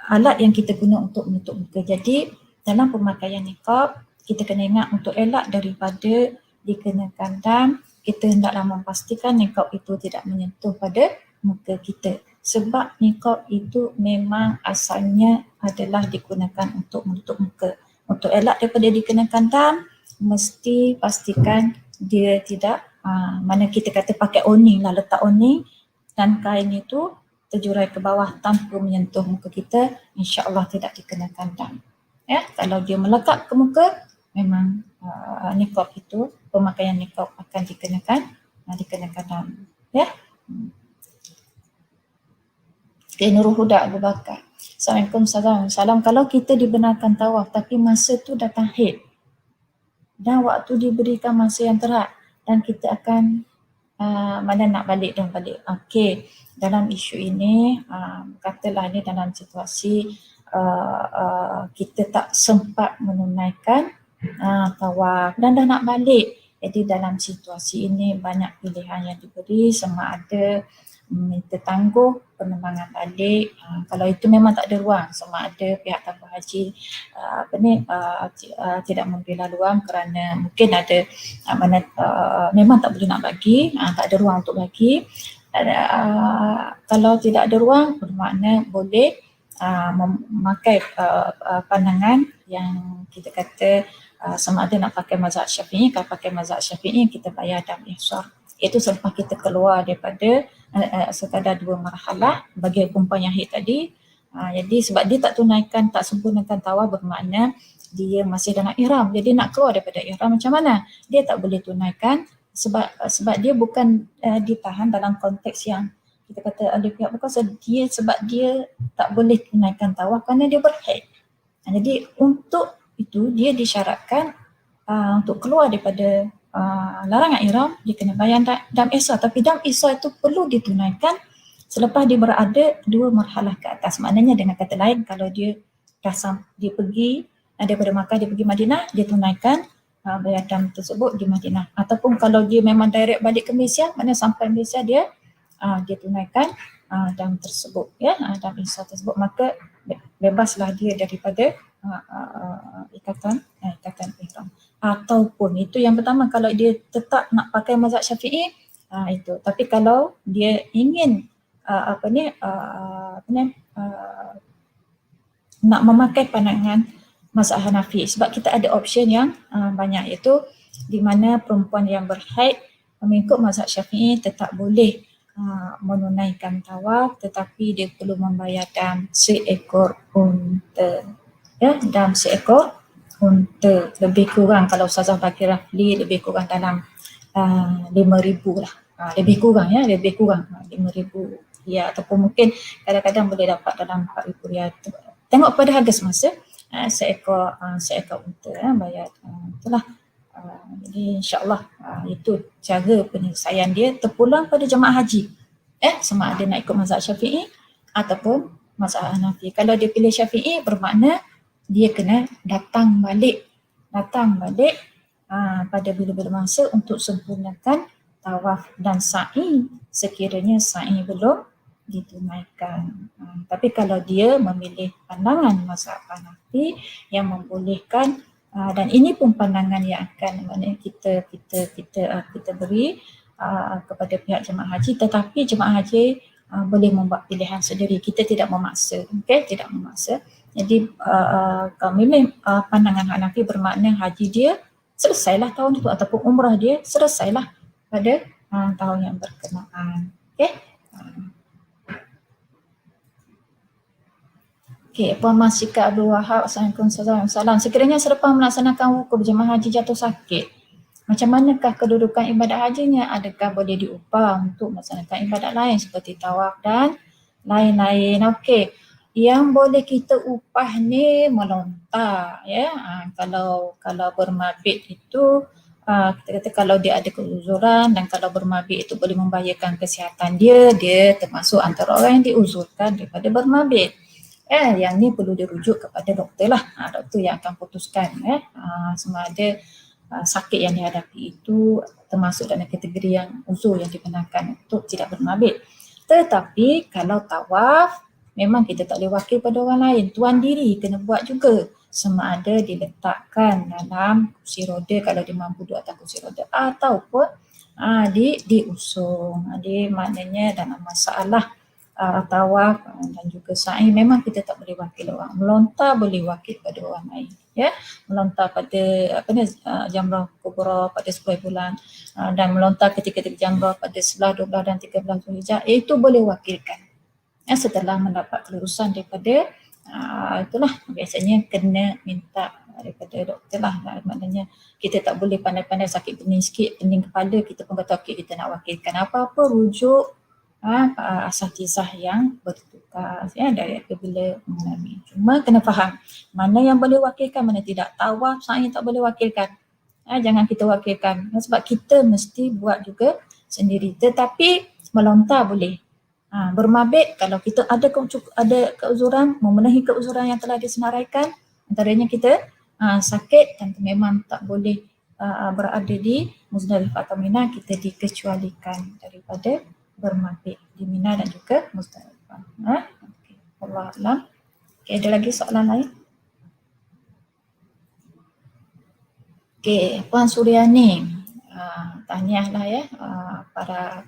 alat yang kita guna untuk menutup muka. Jadi dalam pemakaian niqab kita kena ingat untuk elak daripada dikenakan dam, kita hendaklah memastikan niqab itu tidak menyentuh pada muka kita. Sebab niqab itu memang asalnya adalah digunakan untuk menutup muka. Untuk elak daripada dikenakan dam, mesti pastikan dia tidak mana kita kata pakai awning lah, letak awning dan kain itu terjurai ke bawah tanpa menyentuh muka kita, insya-Allah tidak dikenakan dam. Kalau dia melekat ke muka, memang niqab itu, pemakaian niqab akan dikenakan dam. Nurul Huda Abu Bakar. Assalamualaikum salam. Kalau kita dibenarkan tawaf tapi masa tu datang haid dan waktu diberikan masa yang terhad dan kita akan mana nak balik dan balik. Okey, dalam isu ini katalah ni dalam situasi kita tak sempat menunaikan tawaf dan dah nak balik. Jadi dalam situasi ini banyak pilihan yang diberi, sama ada minta tangguh penerbangan balik. Kalau itu memang tak ada ruang, sama ada pihak tabung haji tidak memberi laluan kerana mungkin ada memang tak boleh nak bagi, tak ada ruang untuk bagi. Kalau tidak ada ruang bermakna boleh memakai pandangan yang kita kata sama ada nak pakai mazhab Syafi'i. Kalau pakai mazhab Syafi'i kita bayar dam ihsar. Itu selepas kita keluar daripada sekadar 2 marhalah bagi perempuan yang haid tadi. Jadi sebab dia tak tunaikan, tak sempurnakan tawaf bermakna dia masih dalam ihram. Jadi nak keluar daripada ihram macam mana? Dia tak boleh tunaikan sebab dia bukan ditahan dalam konteks yang kita kata ada pihak berkuasa, dia sebab dia tak boleh tunaikan tawaf kerana dia berhaid. Jadi untuk itu dia disyaratkan untuk keluar daripada larangan ihram dia kena bayar dam ihsar. Tapi dam ihsar itu perlu ditunaikan Selepas dia berada 2 marhalah ke atas. Maknanya dengan kata lain, kalau dia dia pergi daripada Makkah, dia pergi Madinah, dia tunaikan bayar dam tersebut di Madinah. Ataupun kalau dia memang direct balik ke Malaysia, maknanya sampai Malaysia dia tunaikan dam tersebut, ya, dam ihsar tersebut, maka bebaslah dia daripada ikatan ihram. Ataupun itu yang pertama, kalau dia tetap nak pakai mazhab Syafi'i, itu. Tapi kalau dia ingin nak memakai pandangan mazhab Hanafi, sebab kita ada option yang banyak, iaitu di mana perempuan yang berhaid mengikut mazhab Syafi'i tetap boleh menunaikan tawaf, tetapi dia perlu membayar dam seekor unta, ya, dam seekor unta. Lebih kurang kalau Ustazah bagi Rafli lebih kurang dalam 5,000 lah, lebih kurang, ya, lebih kurang 5,000 ya, ataupun mungkin kadang-kadang boleh dapat dalam 4,000 ya. Tengok pada harga semasa seekor unta, bayar itulah. Jadi insyaAllah itu cara penyelesaian dia terpulang pada jemaah haji, sama ada nak ikut mazhab Syafi'i ataupun mazhab Hanafi. Kalau dia pilih Syafi'i, bermakna dia kena datang balik pada bila-bila masa untuk sempurnakan tawaf dan sa'i sekiranya sa'i belum ditunaikan. Tapi kalau dia memilih pandangan mazhab Hanafi yang membolehkan, dan ini pun pandangan yang akan kita beri kepada pihak jemaah haji, tetapi jemaah haji boleh membuat pilihan sendiri. Kita tidak memaksa, tidak memaksa. Jadi kalau memilih pandangan Hanafi, bermakna haji dia selesailah tahun itu, ataupun umrah dia selesailah pada tahun yang berkenaan. Puan Masika Abdul Wahab, Assalamualaikum. Sekiranya selepas melaksanakan wukuf jemaah haji jatuh sakit, macam manakah kedudukan ibadat hajinya? Adakah boleh diupah untuk melaksanakan ibadat lain seperti tawaf dan lain-lain? Yang boleh kita upah ni melontar, ya. Kalau bermabit itu kita kata kalau dia ada keuzuran, dan kalau bermabit itu boleh membahayakan kesihatan dia termasuk antara orang yang diuzurkan daripada bermabit. Yang ni perlu dirujuk kepada doktor lah. Doktor yang akan putuskan sama ada sakit yang dihadapi itu termasuk dalam kategori yang uzur yang dibenarkan untuk tidak bermabit. Tetapi kalau tawaf, memang kita tak boleh wakil pada orang lain. Tuan diri kena buat juga, sama ada diletakkan dalam kursi roda kalau dia mampu duduk atas kursi roda, ataupun diusung. Dia maknanya dalam masalah tawaf dan juga sa'i, memang kita tak boleh wakil orang. Melontar boleh wakil pada orang lain, ya. Melontar pada jamrah kubra pada 10 bulan dan melontar ketika jamrah pada 11, 12 dan 13 Zulhijjah, itu boleh wakilkan setelah mendapat kelulusan daripada itulah, biasanya kena minta daripada doktor lah. Maknanya kita tak boleh pandai-pandai sakit pening sikit, pening kepala, kita pun kata okey kita nak wakilkan. Apa-apa rujuk asatizah yang bertugas, ya, dari apabila mengalami. Cuma kena faham mana yang boleh wakilkan, mana tidak. Tawaf, sa'i tak boleh wakilkan, jangan kita wakilkan, sebab kita mesti buat juga sendiri. Tetapi melontar boleh. Bermabit kalau kita ada keuzuran, memenuhi keuzuran yang telah disenaraikan, antaranya kita sakit dan memang tak boleh berada di Muzdalifah atau Mina, kita dikecualikan daripada bermabit di Mina dan juga Muzdalifah. Allah Alam. Ada lagi soalan lain? Puan Suryani, tahniahlah ya para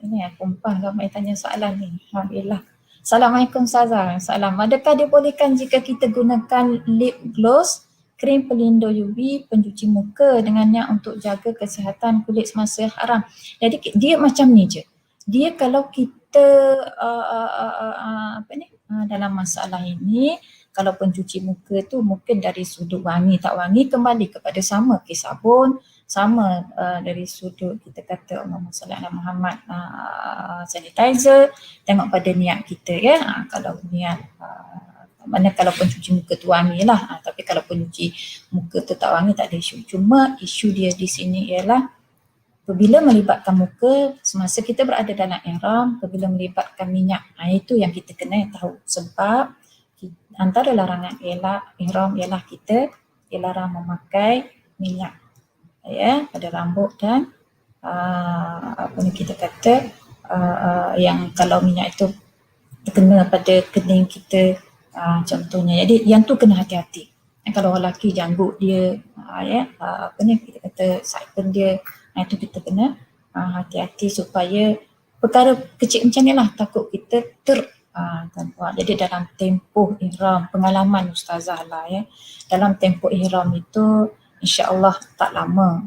ini ya, perempuan ramai tanya soalan ni. Alhamdulillah. Assalamualaikum Ustazah. Salam. Adakah dibolehkan jika kita gunakan lip gloss, krim pelindung UV, pencuci muka dengannya untuk jaga kesihatan kulit semasa haram? Jadi dia macam ni je. Dia kalau kita dalam masalah ini, kalau pencuci muka tu mungkin dari sudut wangi tak wangi kembali kepada sama ke sabun, sama dari sudut kita kata Allahumma salli ala Muhammad sanitizer, tengok pada niat kita, ya. Kalau niat mana kalau pencuci muka tu wangi lah, tapi kalau pencuci muka tu tak wangi tak ada isu. Cuma isu dia di sini ialah apabila melibatkan muka semasa kita berada dalam ihram, apabila melibatkan minyak, itu yang kita kena tahu. Sebab antara larangan ihram ialah kita dilarang memakai minyak pada rambut dan apa ni kita kata yang kalau minyak itu terkena pada kening kita contohnya. Jadi yang tu kena hati-hati. Kalau orang lelaki janggut dia apa ni kita kata siphon dia, itu kita kena hati-hati supaya perkara kecil macam ni lah takut kita jadi dalam tempoh ihram, pengalaman ustazah lah dalam tempoh ihram itu insya-Allah tak lama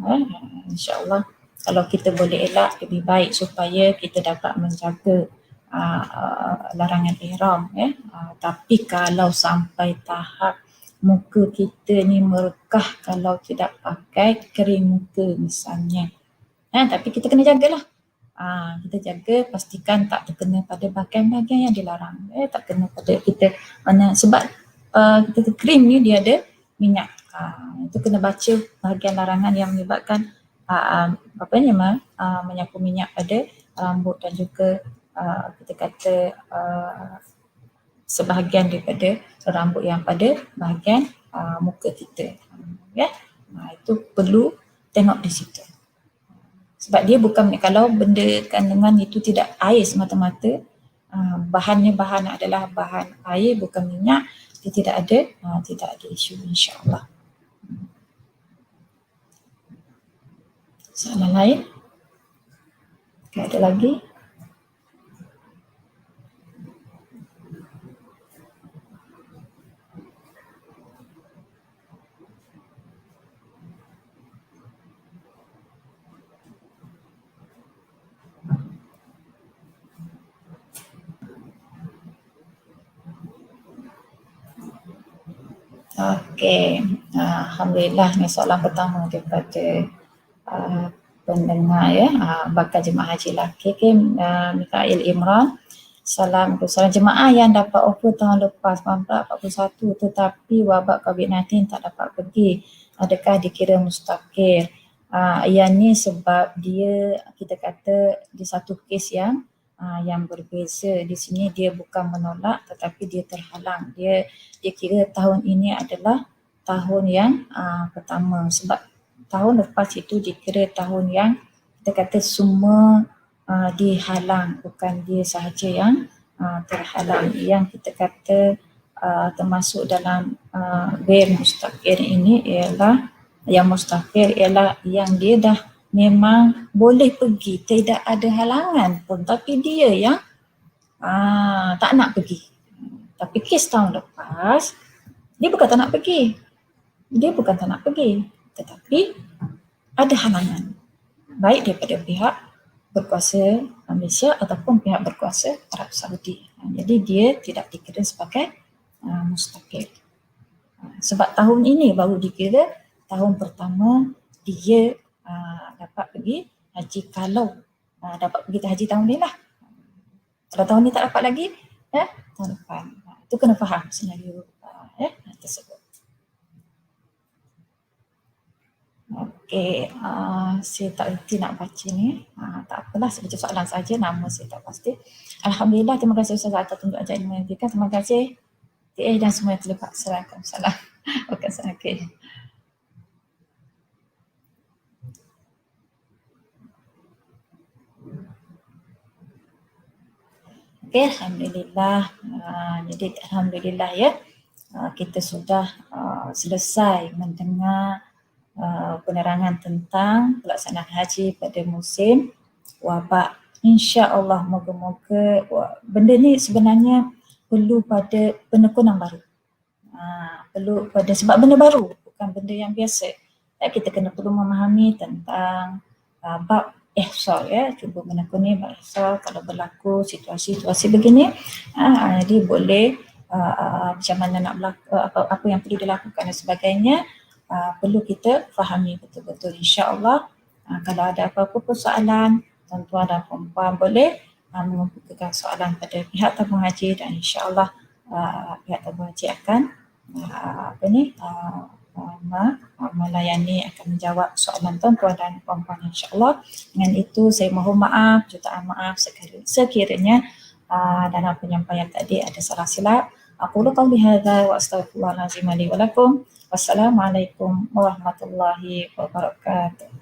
insya-Allah kalau kita boleh elak lebih baik supaya kita dapat menjaga larangan ihram tapi kalau sampai tahap muka kita ni merekah kalau tidak pakai krim muka misalnya tapi kita kena jagalah. Kita jaga pastikan tak terkena pada bahagian-bahagian yang dilarang tak kena pada kita mana sebab kita krim ni dia ada minyak itu kena baca bahagian larangan yang menyebabkan menyapu minyak pada rambut dan juga kita kata sebahagian daripada rambut yang pada bahagian muka kita itu perlu tengok di situ. Sebab dia bukan, kalau benda kandungan itu tidak air semata-mata, bahan adalah bahan air bukan minyak, dia tidak ada isu insya-Allah. Soalan lain? Ada lagi? Okey, alhamdulillah ni soalan pertama daripada pendengar bakal jemaah haji lelaki Mikail Imran. Salam jemaah yang dapat offer tahun lepas 1941 tetapi wabak COVID-19 tak dapat pergi, adakah dikira mustaqir? Yang ni sebab dia kita kata di satu kes yang berbeza. Di sini dia bukan menolak tetapi dia terhalang. Dia kira tahun ini adalah tahun yang pertama sebab tahun lepas itu dikira tahun yang kita kata semua dihalang, bukan dia sahaja yang terhalang. Yang kita kata termasuk dalam ghair mustaqir ini ialah yang mustaqir ialah yang dia dah memang boleh pergi, tidak ada halangan pun tapi dia yang tak nak pergi. Tapi kes tahun lepas dia bukan tak nak pergi, tetapi ada halangan baik daripada pihak berkuasa Malaysia ataupun pihak berkuasa Arab Saudi. Jadi dia tidak dikira sebagai mustaqil. Sebab tahun ini baru dikira tahun pertama dia dapat pergi haji kalau dapat pergi haji tahun ni lah. Kalau tahun ni tak dapat lagi tahun depan. Itu kena faham senario tersebut. Okey, saya tak reti nak baca ni. Tak apalah, saya baca soalan saja, nama saya tak pasti. Alhamdulillah, terima kasih Ustaz atas tunjuk ajar ilmu yang diberikan. Terima kasih TA dan semua yang terlibat. Assalamualaikum. Okey. Okey, alhamdulillah. Jadi alhamdulillah kita sudah selesai mendengar penerangan tentang pelaksanaan haji pada musim wabak. InsyaAllah moga-moga benda ni sebenarnya perlu pada penekunan baru. Perlu pada sebab benda baru, bukan benda yang biasa. Kita kena perlu memahami tentang bab ihsar cuba menekuni bab ihsar kalau berlaku situasi-situasi begini. Jadi boleh macam mana nak berlaku, apa yang perlu dilakukan dan sebagainya. Perlu kita fahami betul-betul insya-Allah. Kalau ada apa-apa persoalan, tuan-tuan dan puan-puan boleh mengumpulkan soalan pada pihak tabung haji dan insya-Allah pihak tabung haji akan melayani, akan menjawab soalan tuan-tuan dan puan-puan insya-Allah. Dengan itu saya mohon maaf, jutaan maaf sekiranya dalam penyampaian tadi ada salah silap. Aqulu qawli hadza wa astaghfirullahalazim li wa lakum. Wassalamualaikum warahmatullahi wabarakatuh.